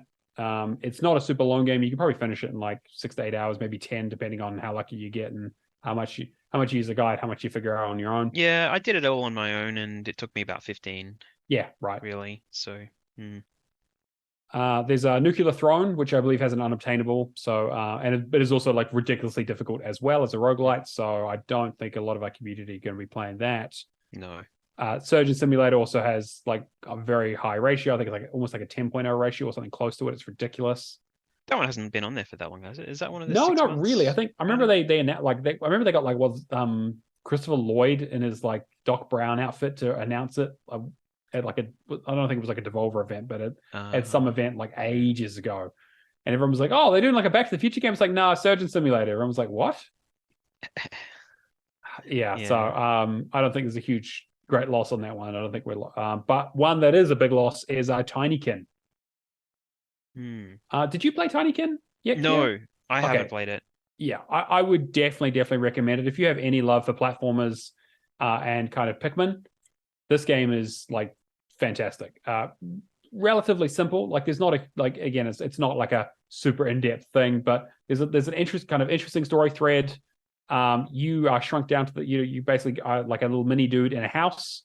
It's not a super long game. You can probably finish it in like 6 to 8 hours, maybe 10, depending on how lucky you get and how much you use a guide, how much you figure out on your own. Yeah, I did it all on my own, and it took me about 15. Yeah, right. Really. So. There's a Nuclear Throne, which I believe has an unobtainable. So, and it is also like ridiculously difficult as well as a roguelite. So I don't think a lot of our community are going to be playing that. No. Surgeon Simulator also has like a very high ratio. I think it's like almost like a 10.0 ratio or something close to it. It's ridiculous. That one hasn't been on there for that long, has it? Is that one of the? No, not really. I remember they I got like Christopher Lloyd in his like Doc Brown outfit to announce it. at like I don't think it was like a Devolver event, but at some Uh, event like ages ago. And everyone was like, "Oh, they're doing like a Back to the Future game." It's like, "No, Surgeon Simulator." Everyone was like, "What?" Yeah. So yeah. I don't think there's a great loss on that one. I don't think but one that is a big loss is Tinykin. Hmm. Did you play Tinykin yet, Kev? No, I haven't Okay. played it. Yeah, I would definitely recommend it if you have any love for platformers and kind of Pikmin. This game is like fantastic. Relatively simple. Like there's not a like again, it's not like a super in-depth thing, but there's an interesting story thread. You are shrunk down to you basically are like a little mini dude in a house,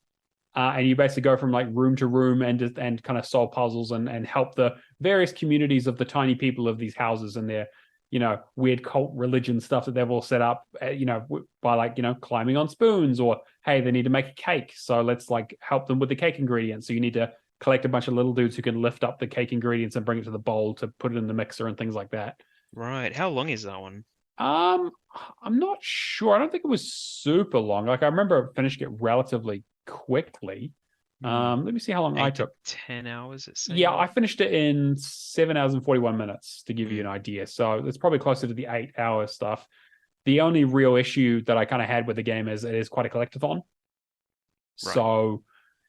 and you basically go from like room to room and kind of solve puzzles and help the various communities of the tiny people of these houses and their weird cult religion stuff that they've all set up by like climbing on spoons, or hey, they need to make a cake, so let's like help them with the cake ingredients, so you need to collect a bunch of little dudes who can lift up the cake ingredients and bring it to the bowl to put it in the mixer and things like that. Right. How long is that one? um I'm not sure. I don't think it was super long. Like I remember finishing it relatively quickly. Hmm. Let me see how long I 8 to took. 10 hours, it Yeah, I seemed. finished it in 7 hours and 41 minutes to give you an Hmm. idea. So it's probably closer to the 8 hour stuff. The only real issue that I kind of had with the game is it is quite a collectathon. Right. So,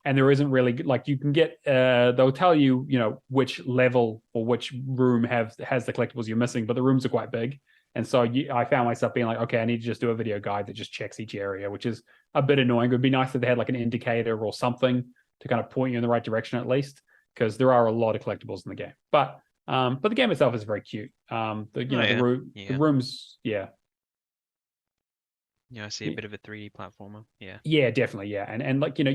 and there isn't really like you can get, they'll tell you, which level or which room has the collectibles you're missing, but the rooms are quite big. And so I found myself being like, okay, I need to just do a video guide that just checks each area, which is a bit annoying. It would be nice if they had like an indicator or something to kind of point you in the right direction at least, because there are a lot of collectibles in the game. But the game itself is very cute. Oh yeah. The Yeah. rooms, yeah. Yeah, I see a bit of a 3D platformer. Yeah. Yeah, definitely. Yeah. And like, you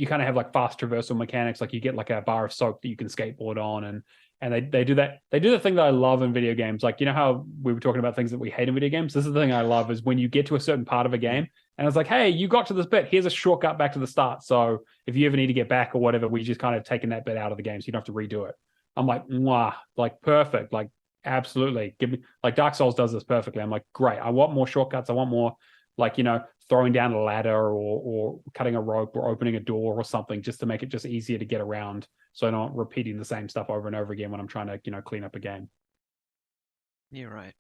kind of have like fast traversal mechanics. Like you get like a bar of soap that you can skateboard on, and they do that. They do the thing that I love in video games. Like, how we were talking about things that we hate in video games. This is the thing I love is when you get to a certain part of a game and it's like, hey, you got to this bit. Here's a shortcut back to the start. So if you ever need to get back or whatever, we just kind of taken that bit out of the game so you don't have to redo it. I'm like, mwah, like perfect. Like absolutely. Give me like Dark Souls does this perfectly. I'm like, great. I want more shortcuts. I want more like throwing down a ladder or cutting a rope or opening a door or something just to make it just easier to get around, so I'm not repeating the same stuff over and over again when I'm trying to clean up a game. You're right.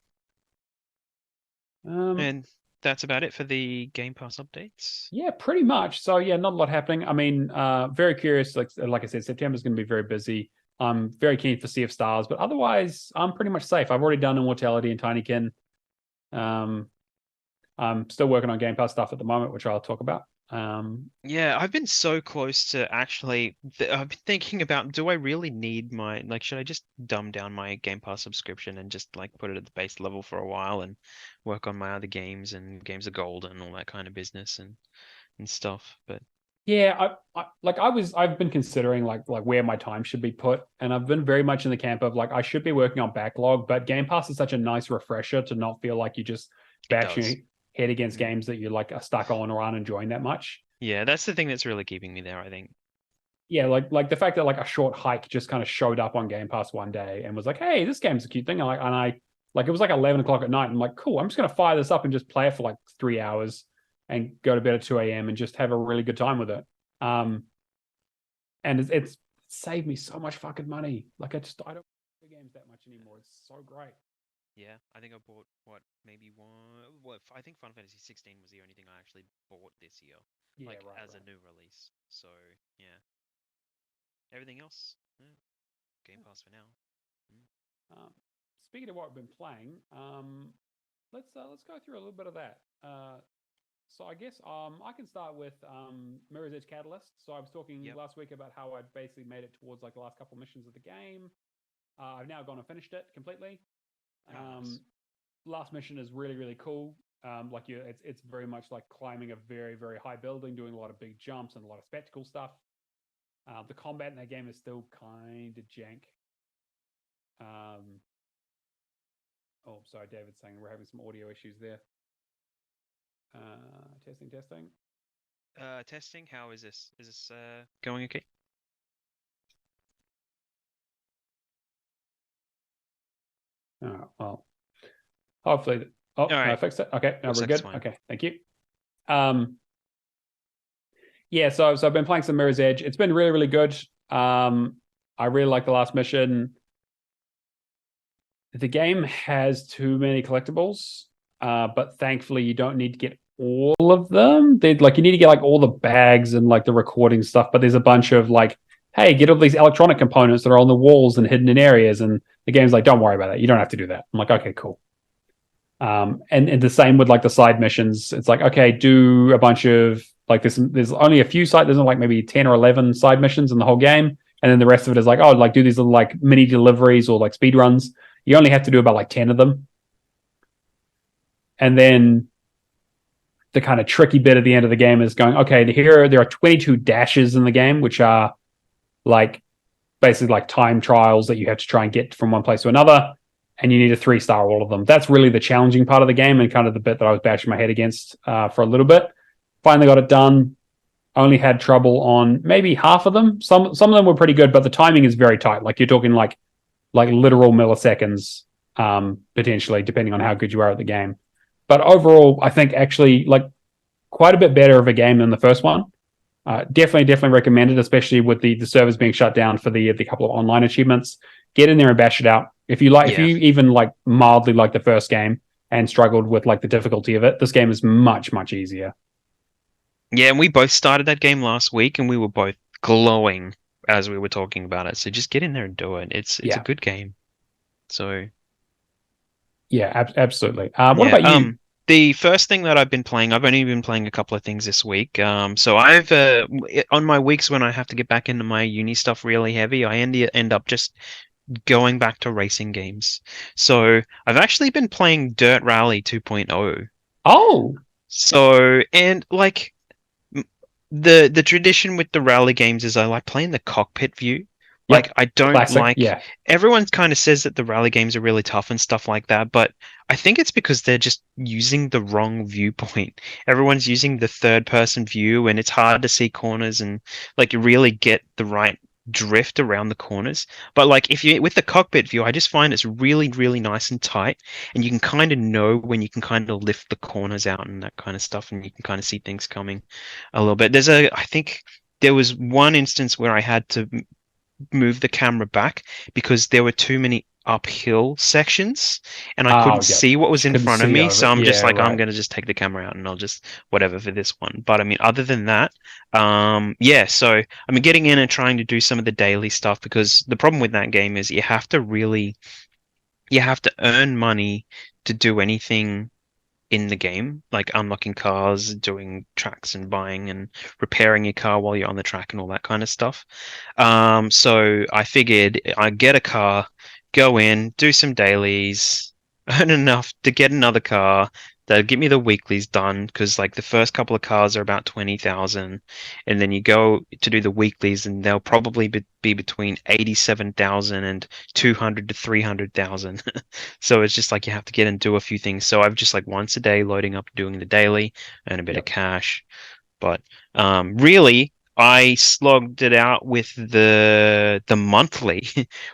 um And that's about it for the Game Pass updates. yeah, pretty much. So yeah, not a lot happening. I mean, very curious. Like I said, September's going to be very busy. I'm very keen for Sea of Stars, but otherwise I'm pretty much safe. I've already done Immortality and Tinykin. um I'm still working on Game Pass stuff at the moment, which I'll talk about. Yeah, I've been so close to actually. I've been thinking about, do I really need like, should I just dumb down my Game Pass subscription and just like put it at the base level for a while and work on my other games and games of gold and all that kind of business and stuff. But Yeah, I've been considering like where my time should be put, and I've been very much in the camp of like I should be working on backlog, but Game Pass is such a nice refresher to not feel like you just it bash your does. head against Mm. games that you like are stuck on or aren't enjoying that much. Yeah, that's the thing that's really keeping me there, I think. Yeah, like the fact that like a short hike just kind of showed up on Game Pass one day and was like, hey, this game's a cute thing. And I like it was like 11 o'clock at night. And I'm like, cool, I'm just gonna fire this up and just play it for like 3 hours and go to bed at 2 a.m. and just have a really good time with it. Um, and it's saved me so much fucking money. Like I don't play games that much anymore. It's so great. Yeah, I think I bought what, maybe one. Well, I think Final Fantasy 16 was the only thing I actually bought this year, Yeah, like right, as a right. new release. So yeah, everything else, Game Pass for now. Mm. Um, Speaking of what we've been playing, let's go through a little bit of that. So I guess I can start with Mirror's Edge Catalyst. So I was talking Yep. last week about how I'd basically made it towards like the last couple of missions of the game. I've now gone and finished it completely. Oh, nice. Um, Last mission is really cool. It's very much like climbing a very high building, doing a lot of big jumps and a lot of spectacle stuff. The combat in that game is still kind of jank. Um, oh, sorry, David's saying we're having some audio issues there. Testing. Testing. How is this? Is this going okay? Well, hopefully. Oh, All no, I right. fixed it. Okay, now Looks we're like it's good. fine. Okay, thank you. Um, Yeah, so I've been playing some Mirror's Edge. It's been really, really good. I really like the last mission. The game has too many collectibles, but thankfully you don't need to get all of them. They like you need to get like all the bags and like the recording stuff, but there's a bunch of like, hey, get all these electronic components that are on the walls and hidden in areas, and the game's like, don't worry about that. You don't have to do that. I'm like, okay, cool. And the same with like the side missions. It's like, okay, do a bunch of like there's only a few side, there's like maybe 10 or 11 side missions in the whole game. And then the rest of it is like, oh, like do these little like mini deliveries or like speed runs. You only have to do about like 10 of them. And then the kind of tricky bit at the end of the game is going, okay, there are 22 dashes in the game, which are like basically like time trials that you have to try and get from one place to another. And you need to 3-star all of them. That's really the challenging part of the game and kind of the bit that I was bashing my head against for a little bit. Finally got it done. Only had trouble on maybe half of them. Some of them were pretty good, but the timing is very tight. Like you're talking like literal milliseconds, potentially, depending on how good you are at the game. But overall, I think actually like quite a bit better of a game than the first one. Definitely recommended, especially with the servers being shut down for the couple of online achievements. Get in there and bash it out. If you even like mildly like the first game and struggled with like the difficulty of it, this game is much easier. Yeah, and we both started that game last week, and we were both glowing as we were talking about it. So just get in there and do it. It's a good game. So yeah, absolutely. What about you? The first thing that I've been playing, I've only been playing a couple of things this week. So I've on my weeks when I have to get back into my uni stuff really heavy, I end up just going back to racing games. So I've actually been playing Dirt Rally 2.0. Oh, so and like the tradition with the rally games is I like playing the cockpit view. Like yep. I don't Classic. like Yeah. everyone kind of says that the rally games are really tough and stuff like that, but I think it's because they're just using the wrong viewpoint. Everyone's using the third person view and it's hard to see corners and like really get the right drift around the corners. But like if you with the cockpit view, I just find it's really nice and tight and you can kind of know when you can kind of lift the corners out and that kind of stuff and you can kind of see things coming a little bit. I think there was one instance where I had to move the camera back because there were too many uphill sections and I couldn't see what was in Couldn't front of see me. over So it. I'm just Yeah, like, I'm right. gonna just take the camera out and I'll just whatever for this one. But I mean, other than that, yeah. So I mean, getting in and trying to do some of the daily stuff because the problem with that game is you have to earn money to do anything in the game, like unlocking cars, doing tracks and buying and repairing your car while you're on the track and all that kind of stuff. So I figured I'd get a car, go in, do some dailies, earn enough to get another car. They'll get me the weeklies done because like the first couple of cars are about 20,000, and then you go to do the weeklies and they'll probably be between 87,000 and 200 to 300,000. So it's just like you have to get and do a few things. So I've just like once a day loading up doing the daily, earn a bit of cash. But really, I slogged it out with the monthly,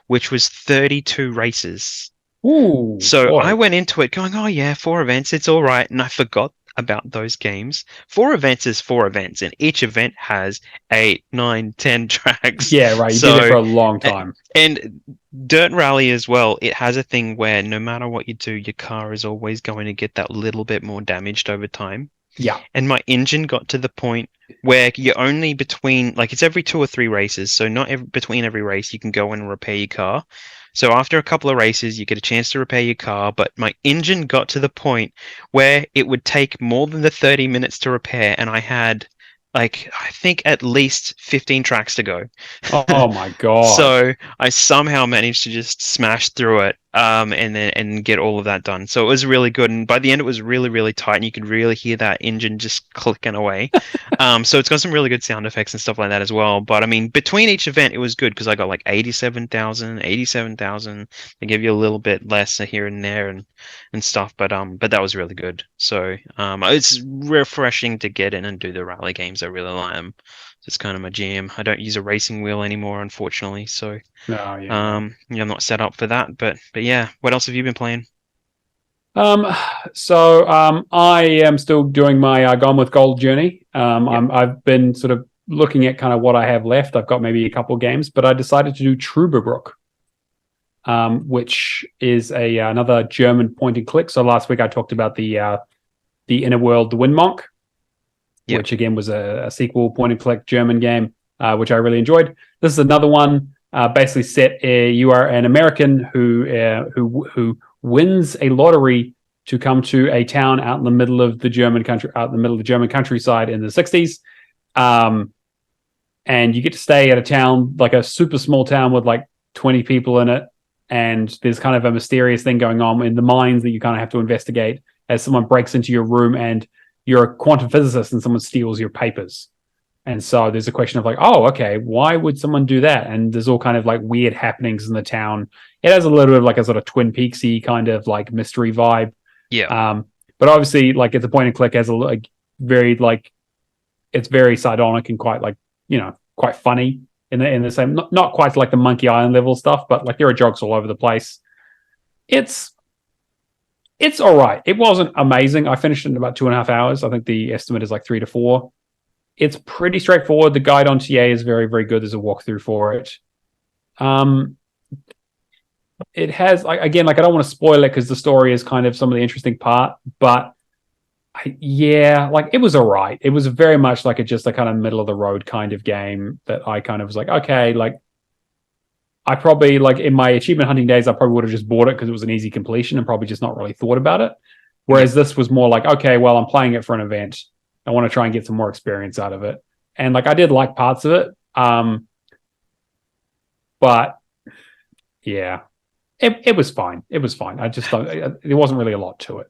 which was 32 races. Ooh, So I boy. went into it going, oh yeah, 4 events, it's all right, and I forgot about those games. 4 events is 4 events, and each event has 8, 9, 10 tracks. Yeah, right. You'd be there for So a long time. and Dirt Rally as well, it has a thing where no matter what you do, your car is always going to get that little bit more damaged over time. Yeah. And my engine got to the point where you're only between, like, it's every 2 or 3 races. So not between every race, you can go and repair your car. So after a couple of races, you get a chance to repair your car. But my engine got to the point where it would take more than the 30 minutes to repair. And I had, like, I think at least 15 tracks to go. Oh my God. So I somehow managed to just smash through it, and get all of that done. So it was really good, and by the end it was really tight, and you could really hear that engine just clicking away. So it's got some really good sound effects and stuff like that as well. But I mean, between each event, it was good because I got like 87,000. They give you a little bit less here and there and stuff, but that was really good. So it's refreshing to get in and do the rally games. I really like them. It's kind of my jam. I don't use a racing wheel anymore, unfortunately. So, No, yeah. yeah, I'm not set up for that. But yeah, what else have you been playing? Um, I am still doing my Gone with Gold journey. Yep. I've been sort of looking at kind of what I have left. I've got maybe a couple of games, but I decided to do Trüberbrook, which is another German point and click. So last week I talked about the Inner World, the Windmonk, Yep. which again was a sequel point and click German game, which I really enjoyed. This is another one, basically set. You are an American who wins a lottery to come to a town out in the middle of the German country, out in the middle of the German countryside in the 60s. And you get to stay at a town, like a super small town with like 20 people in it. And there's kind of a mysterious thing going on in the mines that you kind of have to investigate as someone breaks into your room and you're a quantum physicist and someone steals your papers. And so there's a question of like, oh, okay, why would someone do that? And there's all kind of like weird happenings in the town. It has a little bit of like a sort of Twin Peaksy kind of like mystery vibe. Yeah. But obviously, like it's a point and click, has a like very like it's very sardonic and quite like quite funny in the same, not quite like the Monkey Island level stuff, but like there are jokes all over the place. It's all right. It wasn't amazing. I finished it in about 2.5 hours. I think the estimate is like 3 to 4. It's pretty straightforward. The guide on TA is very, very good. There's a walkthrough for it. It has again, like I don't want to spoil it because the story is kind of some of the interesting part, but yeah, like it was all right. It was very much like just a kind of middle of the road kind of game that I kind of was like, okay, like I probably like in my achievement hunting days, I probably would have just bought it because it was an easy completion and probably just not really thought about it. Whereas this was more like, okay, well, I'm playing it for an event. I want to try and get some more experience out of it. And like I did like parts of it. But yeah, it was fine. It was fine. I just don't, there wasn't really a lot to it.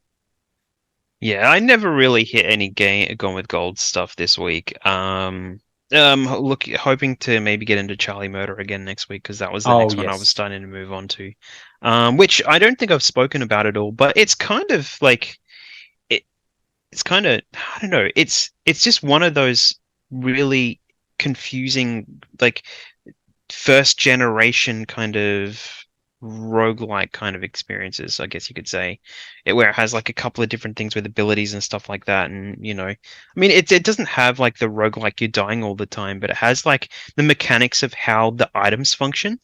Yeah, I never really hit any Gone with Gold stuff this week. Look, hoping to maybe get into Charlie Murder again next week because that was the next one I was Yes. starting to move on to. Which I don't think I've spoken about at all, but it's kind of like it's kind of I don't know. It's just one of those really confusing like first generation kind of roguelike kind of experiences, I guess you could say, where it has like a couple of different things with abilities and stuff like that. And I mean, it doesn't have like the roguelike you're dying all the time, but it has like the mechanics of how the items function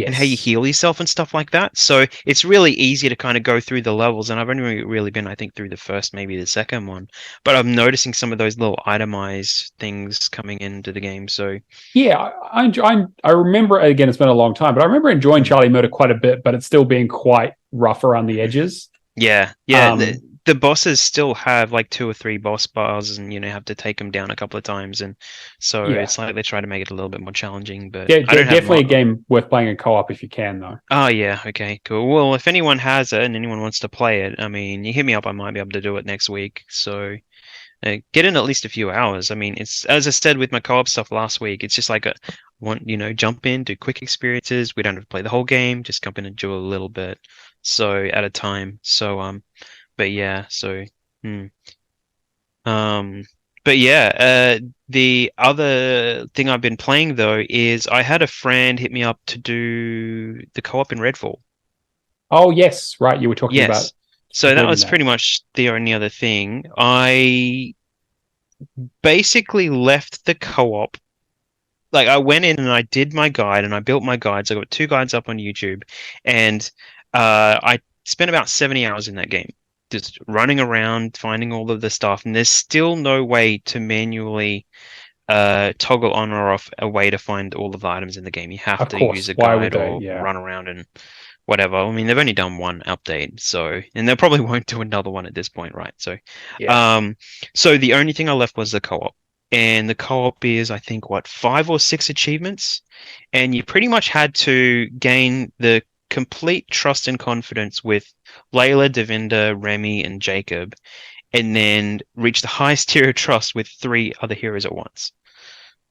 and how you Yes. heal yourself and stuff like that. So it's really easy to kind of go through the levels. And I've only really been, I think, through the first, maybe the second one, but I'm noticing some of those little itemized things coming into the game. So Yeah, I remember, again, it's been a long time, but I remember enjoying mm. Charlie Murder quite a bit, but it's still being quite rough around the edges. Yeah. The, Um, the bosses still have like 2 or 3 boss bars, and have to take them down a couple of times, and so yeah, it's like they try to make it a little bit more challenging. But I don't have definitely my. a game worth playing in co-op if you can, though. Oh yeah, okay, cool. Well, if anyone has it and anyone wants to play it, I mean, you hit me up. I might be able to do it next week. So get in at least a few hours. I mean, it's as I said with my co-op stuff last week. It's just like a jump in, do quick experiences. We don't have to play the whole game. Just jump in and do a little bit, so at a time. So but yeah, so hmm. um, but yeah, the other thing I've been playing though is I had a friend hit me up to do the co-op in Redfall. Oh, yes, right. You were talking about Yes. So that completing was that. pretty much the only other thing. I basically left the co-op. Like I went in and I did my guide and I built my guides. I got 2 guides up on YouTube, and I spent about 70 hours in that game, just running around finding all of the stuff. And there's still no way to manually toggle on or off a way to find all of the items in the game. You have Of to use course. a Why would guide they? or Yeah. run around and whatever. I mean, they've only done one update, so and they probably won't do another one at this point, right? So, Yeah. um, so the only thing I left was the co-op, and the co-op is I think what 5 or 6 achievements, and you pretty much had to gain the complete trust and confidence with Layla, Devinda, Remy, and Jacob, and then reach the highest tier of trust with 3 other heroes at once.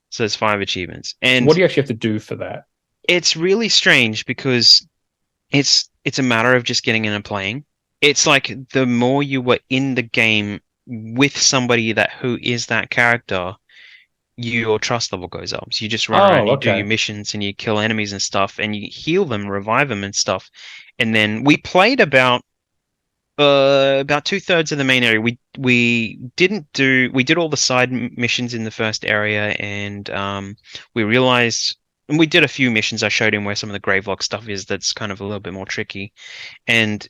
So there's 5 achievements, What and do you actually have to do for that? it's really strange because it's a matter of just getting in and playing. It's like the more you were in the game with somebody that who is that character, your trust level goes up. So you just run around, Oh, you do your okay. missions, and you kill enemies and stuff, and you heal them, revive them and stuff. And then we played about About 2/3 of the main area. We did all the side missions in the first area, and we realized, and we did a few missions. I showed him where some of the Gravelock stuff is. That's kind of a little bit more tricky, and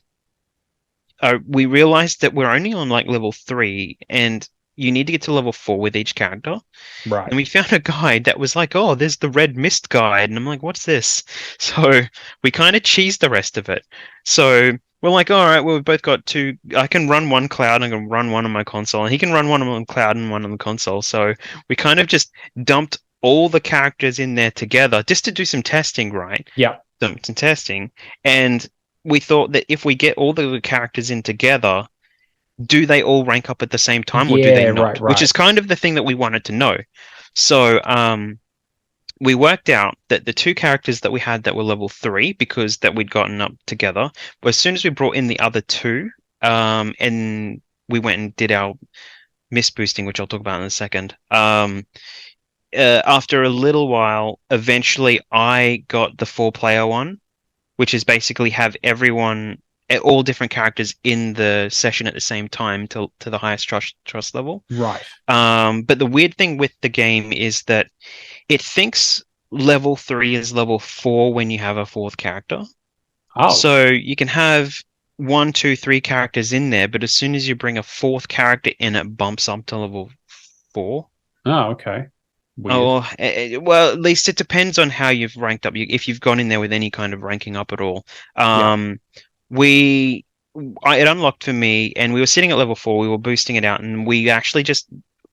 we realized that we're only on like level 3, and you need to get to level 4 with each character. Right. And we found a guide that was like, oh, there's the red mist guide. And I'm like, what's this? So we kind of cheesed the rest of it. So we're like, all right, well, we've both got two. I can run one cloud, I can run one on my console, and he can run one on cloud and one on the console. So we kind of just dumped all the characters in there together just to do some testing, right? Yeah. Dumped some testing. And we thought that if we get all the characters in together, do they all rank up at the same time or do they Yeah, not? right. Which is kind of the thing that we wanted to know. So we worked out that the two characters that we had that were level 3, because that we'd gotten up together, but as soon as we brought in the other two, and we went and did our mist boosting, which I'll talk about in a second. After a little while, eventually I got the 4-player one, which is basically have everyone, all different characters in the session at the same time to the highest trust level. Right. But the weird thing with the game is that it thinks level 3 is level 4 when you have a 4th character. Oh. So you can have 1, 2, 3 characters in there, but as soon as you bring a 4th character in, it bumps up to level 4. Oh, okay. Weird. Oh, well, at least it depends on how you've ranked up. If you've gone in there with any kind of ranking up at all. It unlocked for me, and we were sitting at level 4. We were boosting it out, and we actually just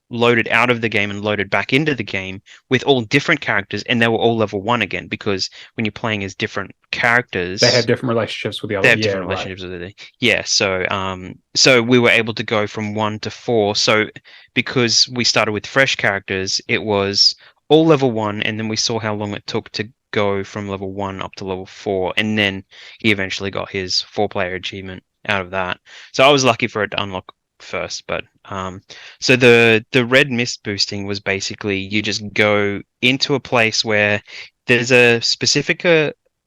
loaded out of the game and loaded back into the game with all different characters, and they were all level 1 again, because when you're playing as different characters, they have different relationships with the other. They have different relationships with it. Yeah, so we were able to go from 1 to 4. So because we started with fresh characters, it was all level 1, and then we saw how long it took to go from level 1 up to level 4, and then he eventually got his 4-player achievement out of that. So I was lucky for it to unlock first, but so the red mist boosting was basically you just go into a place where there's a specific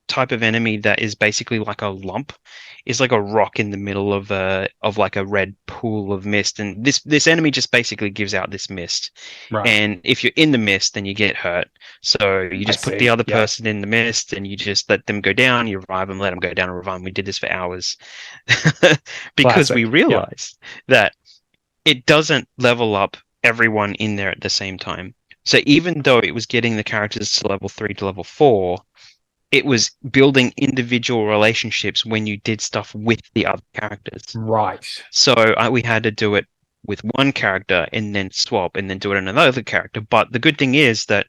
type of enemy that is basically like a lump. Is like a rock in the middle of like a red pool of mist, and this enemy just basically gives out this mist. Right. And if you're in the mist, then you get hurt. So you just put the other person in the mist, and you just let them go down. You revive them, let them go down and revive them. We did this for hours because we realized that it doesn't level up everyone in there at the same time. So even though it was getting the characters to level 3 to level 4, it was building individual relationships when you did stuff with the other characters. Right. So we had to do it with one character and then swap and then do it on another character. But the good thing is that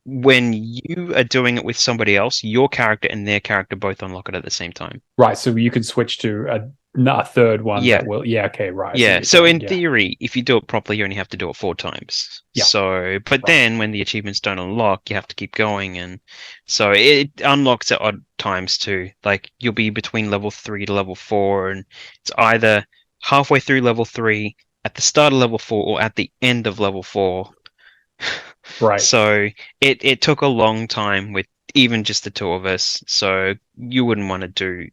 when you are doing it with somebody else, your character and their character both unlock it at the same time. Right. So you can switch to a third one that will. Yeah. Okay. Right. Yeah. So in theory, if you do it properly, you only have to do it 4 times. Yeah. So, but then when the achievements don't unlock, you have to keep going, and so it unlocks at odd times too. Like you'll be between level 3 to level 4, and it's either halfway through level 3, at the start of level 4, or at the end of level 4. Right. So it took a long time with even just the 2 of us. So you wouldn't want to do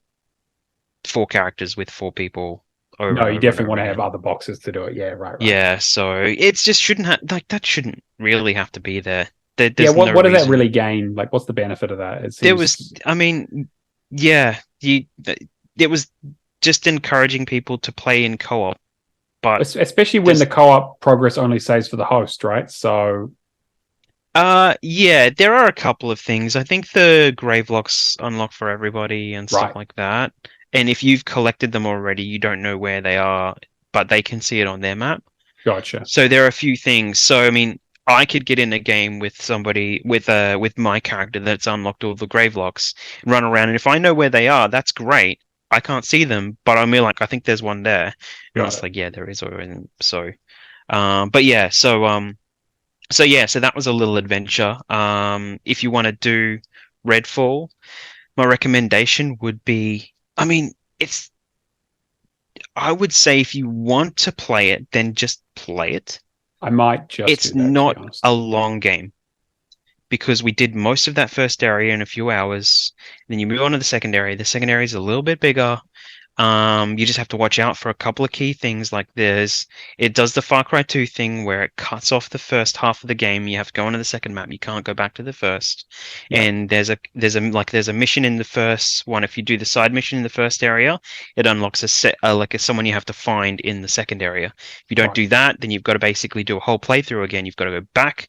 4 characters with 4 people. No, you definitely want to have other boxes to do it. Yeah, right. Yeah, so it's just shouldn't have, like, that shouldn't really have to be there. What does that really gain? Like, what's the benefit of that? There was, I mean, yeah, it was just encouraging people to play in co-op, but especially when the co-op progress only saves for the host, right? So, yeah, there are a couple of things. I think the Gravelocks unlock for everybody and stuff like that. And if you've collected them already, you don't know where they are, but they can see it on their map. Gotcha. So there are a few things. So I mean, I could get in a game with somebody with my character that's unlocked all the Gravelocks, run around, and if I know where they are, that's great. I can't see them, but I'm like, I think there's one there. And it's like, yeah, there is. So, but yeah, so that was a little adventure. If you want to do Redfall, my recommendation would be, I mean, I would say if you want to play it, then just play it. I might just. It's not a long game, because we did most of that first area in a few hours. Then you move on to the second area. The second area is a little bit bigger. You just have to watch out for a couple of key things. Like it does the Far Cry 2 thing where it cuts off the first half of the game. You have to go onto the second map. You can't go back to the first. Yeah. And there's a mission in the first one. If you do the side mission in the first area, it unlocks someone you have to find in the second area. If you don't do that, then you've got to basically do a whole playthrough again. You've got to go back,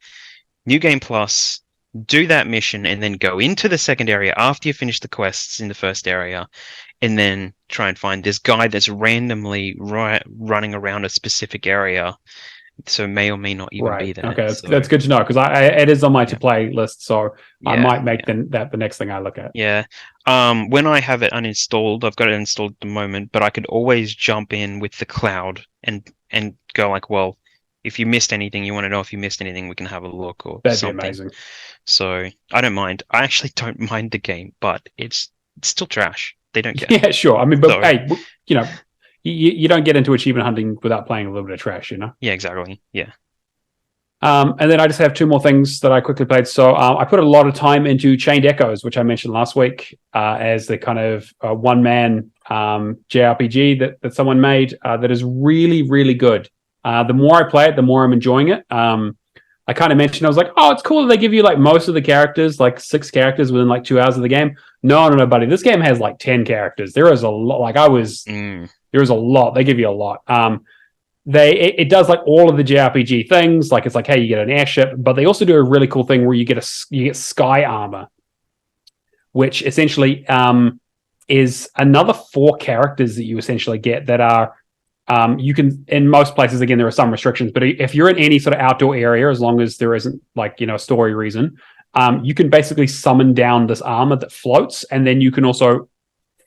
New Game Plus, do that mission, and then go into the second area after you finish the quests in the first area, and then try and find this guy that's randomly running around a specific area, so may or may not even be there. Okay, that's good to know, because it is on my to play list, so I might make that the next thing I look at. Yeah. When I have it uninstalled, I've got it installed at the moment, but I could always jump in with the cloud and go like, well, if you missed anything, you want to know if you missed anything, we can have a look or That'd something. be amazing. So I don't mind. I actually don't mind the game, but it's still trash. They don't care. Yeah, sure. I mean, but hey, you know, you don't get into achievement hunting without playing a little bit of trash, you know? Yeah, exactly. Yeah. And then I just have two more things that I quickly played. So I put a lot of time into Chained Echoes, which I mentioned last week, as the kind of one-man JRPG that someone made that is really, really good. The more I play it, the more I'm enjoying it. I kind of mentioned, I was like, oh, it's cool that they give you like most of the characters, like 6 characters within like 2 hours of the game. No, buddy. This game has like 10 characters. There is a lot. Like there is a lot. They give you a lot. It does like all of the JRPG things. Like it's like, hey, you get an airship, but they also do a really cool thing where you get sky armor, which essentially is another 4 characters that you essentially get that are you can, in most places, again, there are some restrictions, but if you're in any sort of outdoor area, as long as there isn't like, a story reason, you can basically summon down this armor that floats, and then you can also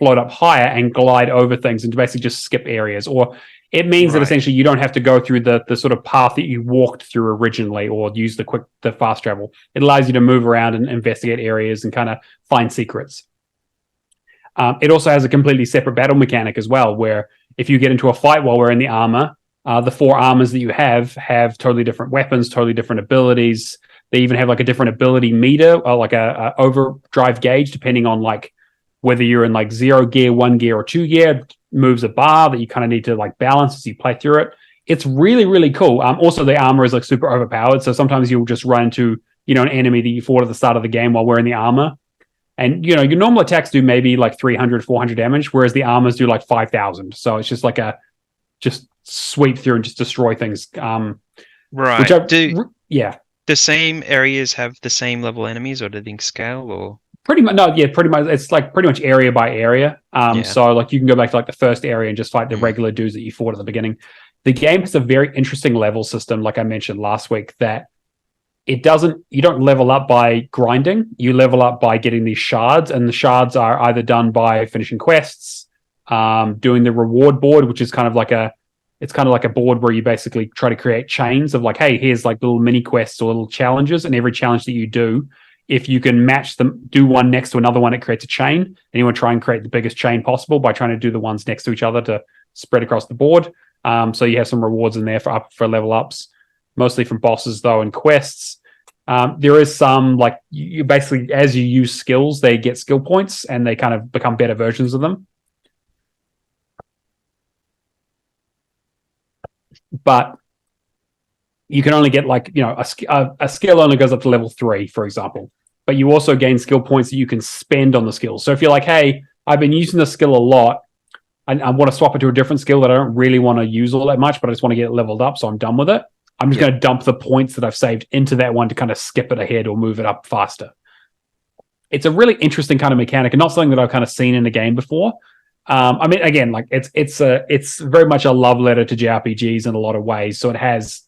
float up higher and glide over things and basically just skip areas. Or it means that essentially you don't have to go through the sort of path that you walked through originally or use the fast travel. It allows you to move around and investigate areas and kind of find secrets. It also has a completely separate battle mechanic as well, where if you get into a fight while wearing the armor, the 4 armors that you have totally different weapons, totally different abilities. They even have like a different ability meter or like a overdrive gauge, depending on like whether you're in like 0 gear, 1 gear, or 2 gear. It moves a bar that you kind of need to like balance as you play through it. It's really, really cool. Also, the armor is like super overpowered, so sometimes you'll just run into an enemy that you fought at the start of the game while wearing the armor. And, your normal attacks do maybe like 300, 400 damage, whereas the armors do like 5,000. So it's just like just sweep through and just destroy things. Right. Yeah. The same areas have the same level enemies, or do they scale, or? Pretty much. No, yeah, pretty much. It's like pretty much area by area. So like you can go back to like the first area and just fight the regular dudes that you fought at the beginning. The game has a very interesting level system, like I mentioned last week, that you don't level up by grinding. You level up by getting these shards, and the shards are either done by finishing quests, doing the reward board, which is kind of like a board where you basically try to create chains of like, hey, here's like little mini quests or little challenges, and every challenge that you do, if you can match them, do one next to another one, it creates a chain. And you want to try and create the biggest chain possible by trying to do the ones next to each other to spread across the board. So you have some rewards in there for level ups, mostly from bosses though and quests. There is some like you basically, as you use skills, they get skill points and they kind of become better versions of them. But you can only get like, a skill only goes up to level 3, for example. But you also gain skill points that you can spend on the skill. So if you're like, hey, I've been using this skill a lot, I want to swap it to a different skill that I don't really want to use all that much, but I just want to get it leveled up, so I'm done with it. I'm just going to dump the points that I've saved into that one to kind of skip it ahead or move it up faster. It's a really interesting kind of mechanic and not something that I've kind of seen in a game before. I mean, again, like it's very much a love letter to JRPGs in a lot of ways. So it has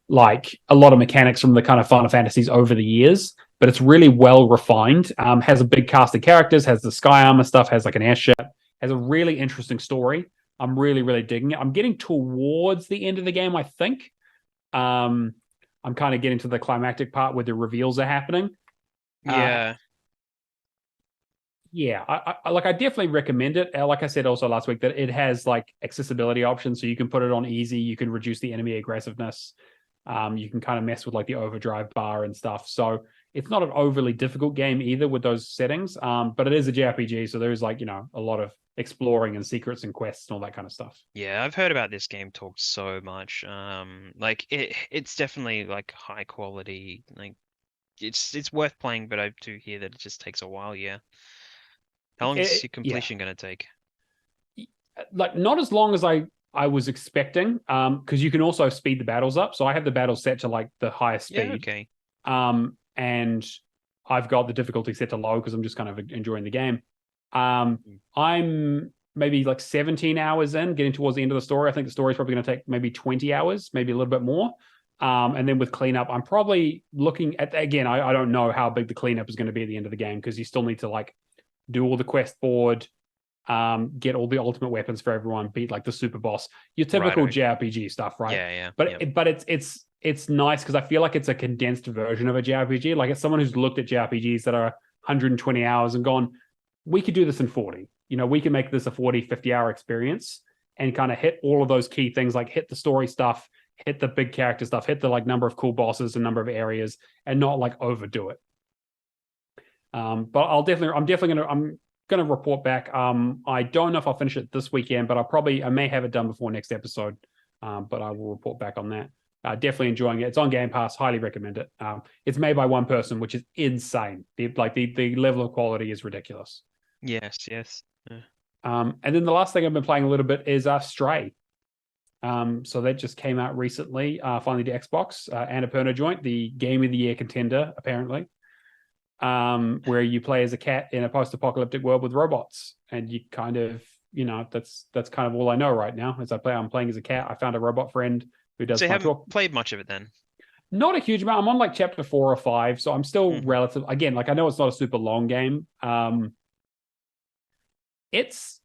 like a lot of mechanics from the kind of Final Fantasies over the years, but it's really well refined. Has a big cast of characters, has the sky armor stuff, has like an airship, has a really interesting story. I'm really, really digging it. I'm getting towards the end of the game, I think. I'm kind of getting to the climactic part where the reveals are happening. Yeah. I definitely recommend it. Like I said also last week, that it has like accessibility options, so you can put it on easy, you can reduce the enemy aggressiveness, you can kind of mess with like the overdrive bar and stuff. So it's not an overly difficult game either with those settings, but it is a JRPG, so there's like a lot of exploring and secrets and quests and all that kind of stuff. Yeah, I've heard about this game talked so much. Like it's definitely like high quality. Like it's worth playing, but I do hear that it just takes a while. Yeah. How long is your Yeah, completion gonna take? like not as long as I was expecting, because you can also speed the battles up. So I have the battles set to like the highest Yeah, speed, okay. and I've got the difficulty set to low because I'm just kind of enjoying the game. Mm. I'm maybe like 17 hours in, getting towards the end of the story. I think the story is probably going to take maybe 20 hours, maybe a little bit more. And then with cleanup, I'm probably looking at, again, I don't know how big the cleanup is going to be at the end of the game because you still need to like do all the quest board, get all the ultimate weapons for everyone, beat like the super boss, your typical Righto. JRPG stuff, right? Yeah, But yeah. but it's nice because I feel like it's a condensed version of a JRPG. Like it's someone who's looked at JRPGs that are 120 hours and gone, we could do this in 40. You know, we can make this a 40, 50-hour experience and kind of hit all of those key things, like hit the story stuff, hit the big character stuff, hit the like number of cool bosses and number of areas, and not like overdo it. But I'm definitely gonna report back. I don't know if I'll finish it this weekend, but I may have it done before next episode. But I will report back on that. Definitely enjoying it. It's on Game Pass. Highly recommend it. It's made by one person, which is insane. The level of quality is ridiculous. Yes. And then the last thing I've been playing a little bit is Stray. So that just came out recently, finally to Xbox. Annapurna joint, the Game of the Year contender, apparently. Where you play as a cat in a post-apocalyptic world with robots, and you kind of, that's kind of all I know right now. I'm playing as a cat. I found a robot friend who does So you my haven't talk. played much of it then? Not a huge amount. I'm on like chapter 4 or 5, so I'm still Mhm. relative. Again, like I know it's not a super long game. It's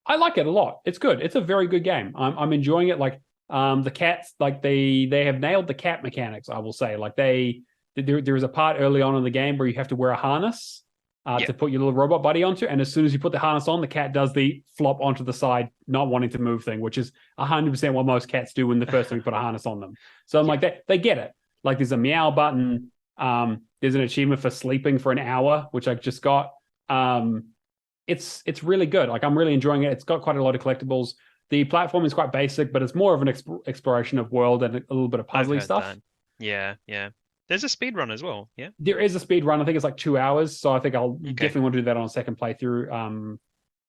I like it a lot. It's good. It's a very good game. I'm enjoying it. Like the cats, like they have nailed the cat mechanics. I will say, like there is a part early on in the game where you have to wear a harness Yeah. to put your little robot buddy onto, and as soon as you put the harness on, the cat does the flop onto the side, not wanting to move thing, which is 100% what most cats do when the first time you put a harness on them. So I'm Yeah. like, they get it. Like there's a meow button. There's an achievement for sleeping for an hour, which I just got. It's really good. Like I'm really enjoying it. It's got quite a lot of collectibles. The platform is quite basic, but it's more of an exploration of world and a little bit of I've puzzly heard stuff. that. Yeah. There's a speed run as well. Yeah. There is a speed run. I think it's like 2 hours, so I think I'll Okay. definitely want to do that on a second playthrough.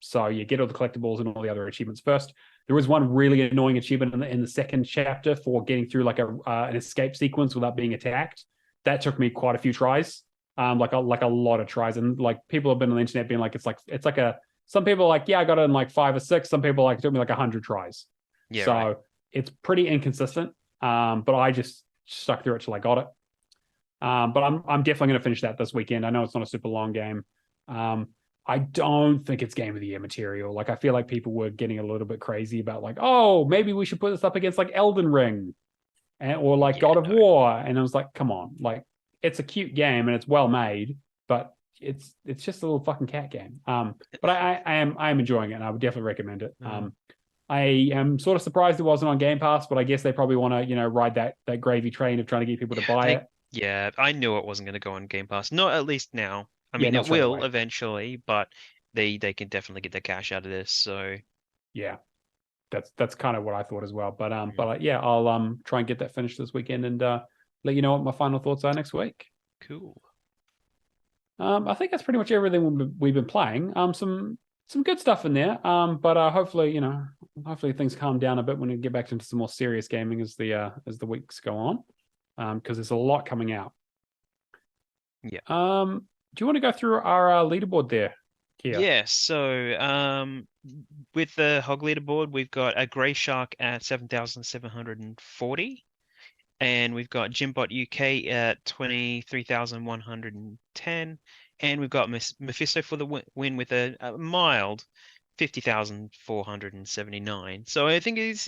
So you get all the collectibles and all the other achievements first. There was one really annoying achievement in the second chapter for getting through like an escape sequence without being attacked. That took me quite a few tries. Like a lot of tries, and like people have been on the internet being like, it's like a some people are like, yeah, I got it in like 5 or 6. Some people like it took me like 100 tries. Yeah, right. So it's pretty inconsistent. But I just stuck through it till I got it. But I'm definitely going to finish that this weekend. I know it's not a super long game. I don't think it's Game of the Year material. Like I feel like people were getting a little bit crazy about like, oh, maybe we should put this up against like Elden Ring, or like Yeah, God of no. War. And I was like, come on, like it's a cute game and it's well made, but it's just a little fucking cat game. But I am enjoying it, and I would definitely recommend it. I am sort of surprised it wasn't on Game Pass, but I guess they probably want to, ride that gravy train of trying to get people to buy it. Yeah, I knew it wasn't going to go on Game Pass. Not at least now. I Yeah, mean, not it straight will away. eventually, but they can definitely get the cash out of this. So, Yeah, that's kind of what I thought as well. mm, Yeah, I'll try and get that finished this weekend and let you know what my final thoughts are next week. cool. I think that's pretty much everything we've been playing. Some good stuff in there. But hopefully, hopefully things calm down a bit when we get back into some more serious gaming as the weeks go on. Because there's a lot coming out. Yeah. Do you want to go through our leaderboard there, Kia? Yeah, so with the hog leaderboard, we've got a Grey Shark at 7,740, and we've got Jimbot UK at 23,110, and we've got Mephisto for the win with a mild 50,479. So I think it's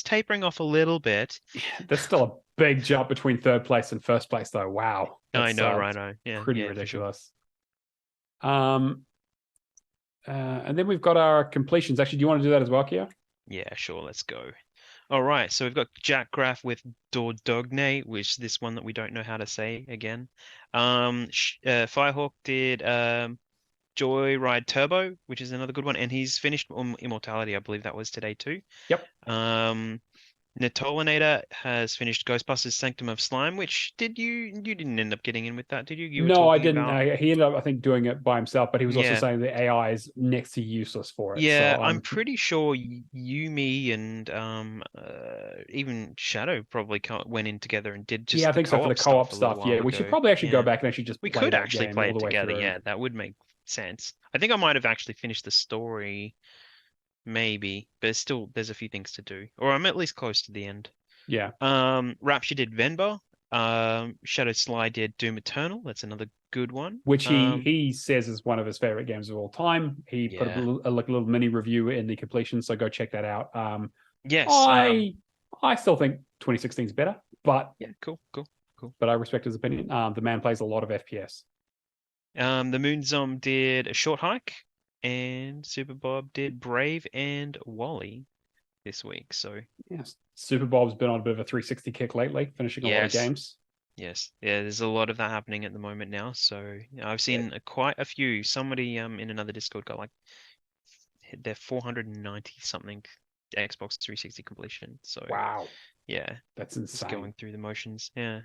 tapering off a little bit. There's still a big jump between third place and first place, though. Wow, I that's know, right? pretty Yeah, for sure. ridiculous. And then we've got our completions. Actually, do you want to do that as well, Kia? Yeah, sure, let's go. All right, so we've got Jack Graff with Dordogne, which is this one that we don't know how to say again. Firehawk did Joyride Turbo, which is another good one, and he's finished Immortality. I believe that was today too. Yep. Natolinator has finished Ghostbusters Sanctum of Slime, which you didn't end up getting in with that, did you? You were No, I talking didn't. about He ended up, I think, doing it by himself, but he was also yeah. saying the AI is next to useless for it. Yeah, So I'm pretty sure you, me, and even Shadow probably went in together and did yeah, just I the think so for the co-op stuff co-op a little stuff. Yeah, while we should ago. probably actually go Yeah, back and actually just we play could that actually game play all the it way together. through. Yeah, that would make sense. I think I might have actually finished the story, maybe, but still, there's a few things to do, or I'm at least close to the end. Yeah, Rapture did Venba. Shadow Sly did Doom Eternal. That's another good one. which he says is one of his favorite games of all time. He put Yeah. a little mini review in the completion, so go check that out. Yes. I still think 2016 is better, but Yeah. Cool. but I respect his opinion. The man plays a lot of FPS. The Moonzom did A Short Hike, and Super Bob did Brave and Wally this week. So Yes, Super Bob's been on a bit of a 360 kick lately, finishing a lot of yes, games. yes, yeah. There's a lot of that happening at the moment now. So I've Yeah. seen quite a few. Somebody in another Discord got like hit their 490 something Xbox 360 completion. So Wow, yeah, that's just insane. going through the motions. Yeah.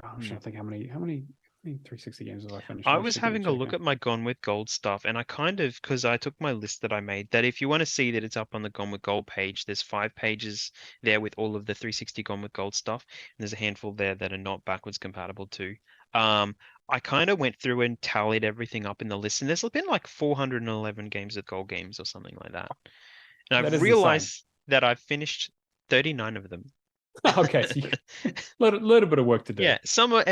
God, I'm Hmm. trying to think how many 360 games have I finished? I I'm was actually going having to a check look now. at my Gone with Gold stuff, and I kind of, because I took my list that I made, that if you want to see that it's up on the Gone with Gold page, there's 5 pages there with all of the 360 Gone with Gold stuff, and there's a handful there that are not backwards compatible too. I kind of went through and tallied everything up in the list, and there's been like 411 games of Gold games or something like that. And That I've is insane. realized that I've finished 39 of them. Okay, so you little bit of work to do. Yeah, some of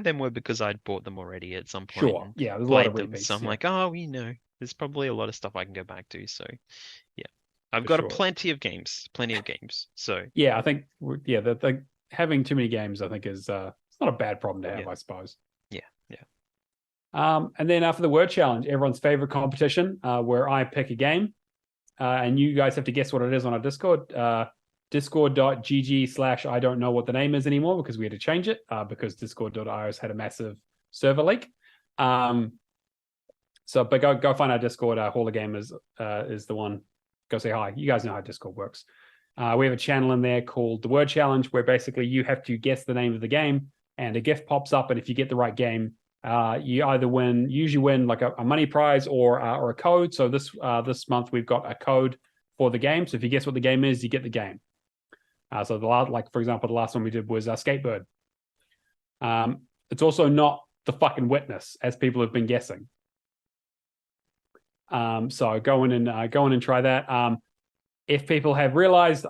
them were because I'd bought them already at some point Sure. and Yeah, there's a lot of played them. So repeats. I'm Yeah, like, oh, there's probably a lot of stuff I can go back to. So yeah, I've for got a sure. plenty of games, plenty of games. So Yeah, I think yeah, the having too many games, I think is it's not a bad problem to have, yeah, I suppose. yeah, yeah. And then after the word challenge, everyone's favorite competition, where I pick a game, and you guys have to guess what it is on our Discord. Discord.gg/ I don't know what the name is anymore because we had to change it because Discord.io has had a massive server leak. But go find our Discord. Hall of Gamers is the one. Go say hi. You guys know how Discord works. We have a channel in there called the Word Challenge, where basically you have to guess the name of the game, and a gift pops up, and if you get the right game, you either usually win like a money prize or a code. So this month we've got a code for the game. So if you guess what the game is, you get the game. So for example, the last one we did was Skatebird. It's also not the fucking Witness, as people have been guessing. So go in and try that. If people have realized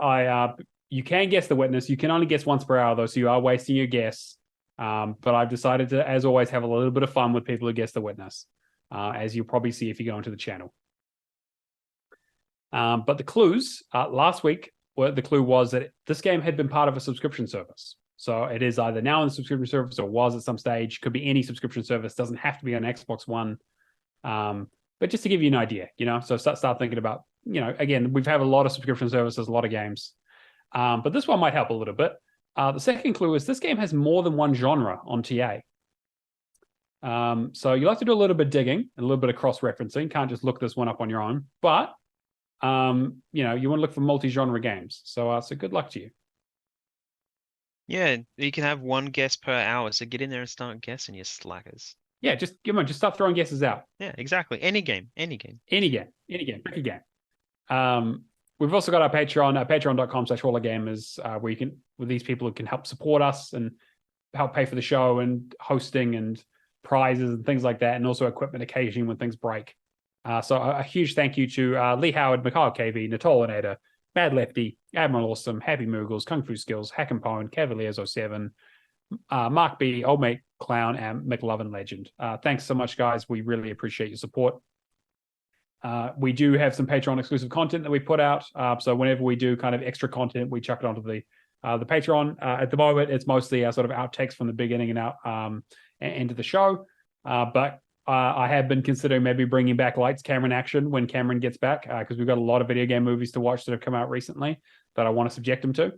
you can guess the Witness, you can only guess once per hour though, so you are wasting your guess. But I've decided to, as always, have a little bit of fun with people who guess the Witness, as you'll probably see if you go into the channel. But the clues last week, the clue was that this game had been part of a subscription service. So it is either now in the subscription service or was at some stage. Could be any subscription service. Doesn't have to be on Xbox One. But just to give you an idea, so start thinking about, again, we've had a lot of subscription services, a lot of games. But this one might help a little bit. The second clue is this game has more than one genre on TA. So you'll have to do a little bit of digging and a little bit of cross-referencing. Can't just look this one up on your own. But, you want to look for multi-genre games. So good luck to you. Yeah, you can have one guess per hour, so get in there and start guessing, you slackers. Yeah, just start throwing guesses out. Yeah, exactly. Any game. Any game, pick a game. We've also got our Patreon, patreon.com/HallofGamers, where these people who can help support us and help pay for the show and hosting and prizes and things like that, and also equipment occasionally when things break. So a huge thank you to Lee Howard, Mikhail KV, Natolinator, Mad Lefty, Admiral Awesome, Happy Moogles, Kung Fu Skills, Hack and Pone, Cavaliers07, Mark B, Old Mate Clown, and McLovin Legend. Thanks so much, guys. We really appreciate your support. We do have some Patreon exclusive content that we put out. So whenever we do kind of extra content, we chuck it onto the Patreon. At the moment, it's mostly our sort of outtakes from the beginning and out end of the show. But I have been considering maybe bringing back Lights, Camera, and Action when Cameron gets back, because we've got a lot of video game movies to watch that have come out recently that I want to subject him to.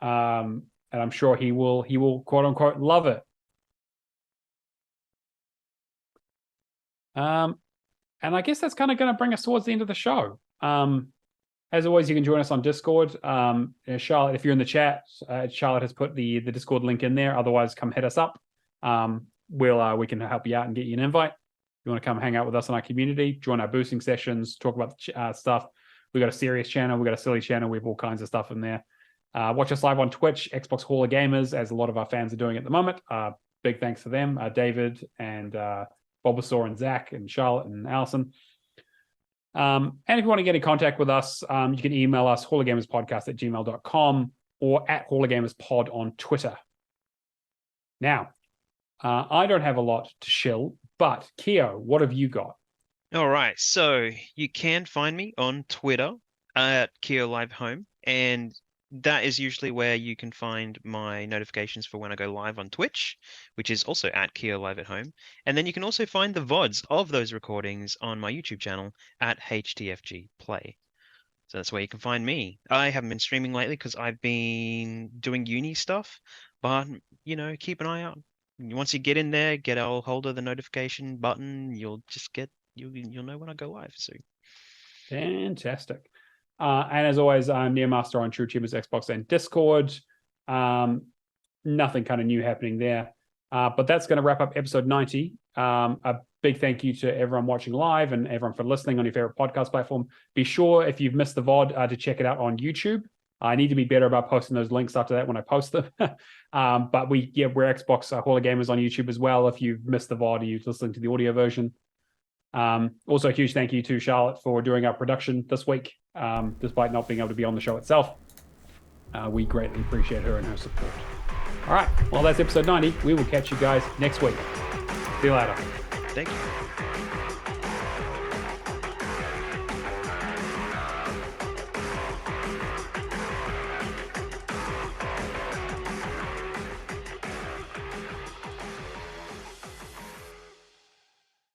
And I'm sure he will quote unquote love it. And I guess that's kind of going to bring us towards the end of the show. As always, you can join us on Discord. Charlotte, if you're in the chat, Charlotte has put the Discord link in there. Otherwise, come hit us up. We can help you out and get you an invite. If you want to come hang out with us in our community, join our boosting sessions, talk about stuff. We've got a serious channel. We've got a silly channel. We have all kinds of stuff in there. Watch us live on Twitch, Xbox Hall of Gamers, as a lot of our fans are doing at the moment. Big thanks to them, David and Bulbasaur and Zach and Charlotte and Allison. And if you want to get in contact with us, you can email us, hallofgamerspodcast@gmail.com or @hallofgamerspod on Twitter. Now, I don't have a lot to shill, but Keo, what have you got? All right, so you can find me on Twitter at KeoLiveHome, and that is usually where you can find my notifications for when I go live on Twitch, which is also at KeoLiveAtHome. And then you can also find the VODs of those recordings on my YouTube channel at HTFG Play. So that's where you can find me. I haven't been streaming lately because I've been doing uni stuff, but keep an eye out. Once you get in there, get a hold of the notification button, you'll know when I go live. So fantastic. And as always, I'm Neomaster on True Achievements, Xbox, and Discord. Nothing kind of new happening there. But that's going to wrap up episode 90. A big thank you to everyone watching live and everyone for listening on your favorite podcast platform. Be sure, if you've missed the VOD, to check it out on YouTube. I need to be better about posting those links after that when I post them. But we're Xbox Hall of Gamers on YouTube as well. If you've missed the VOD, you're listening to the audio version. Also, a huge thank you to Charlotte for doing our production this week, despite not being able to be on the show itself. We greatly appreciate her and her support. All right, well, that's episode 90. We will catch you guys next week. See you later. Thank you.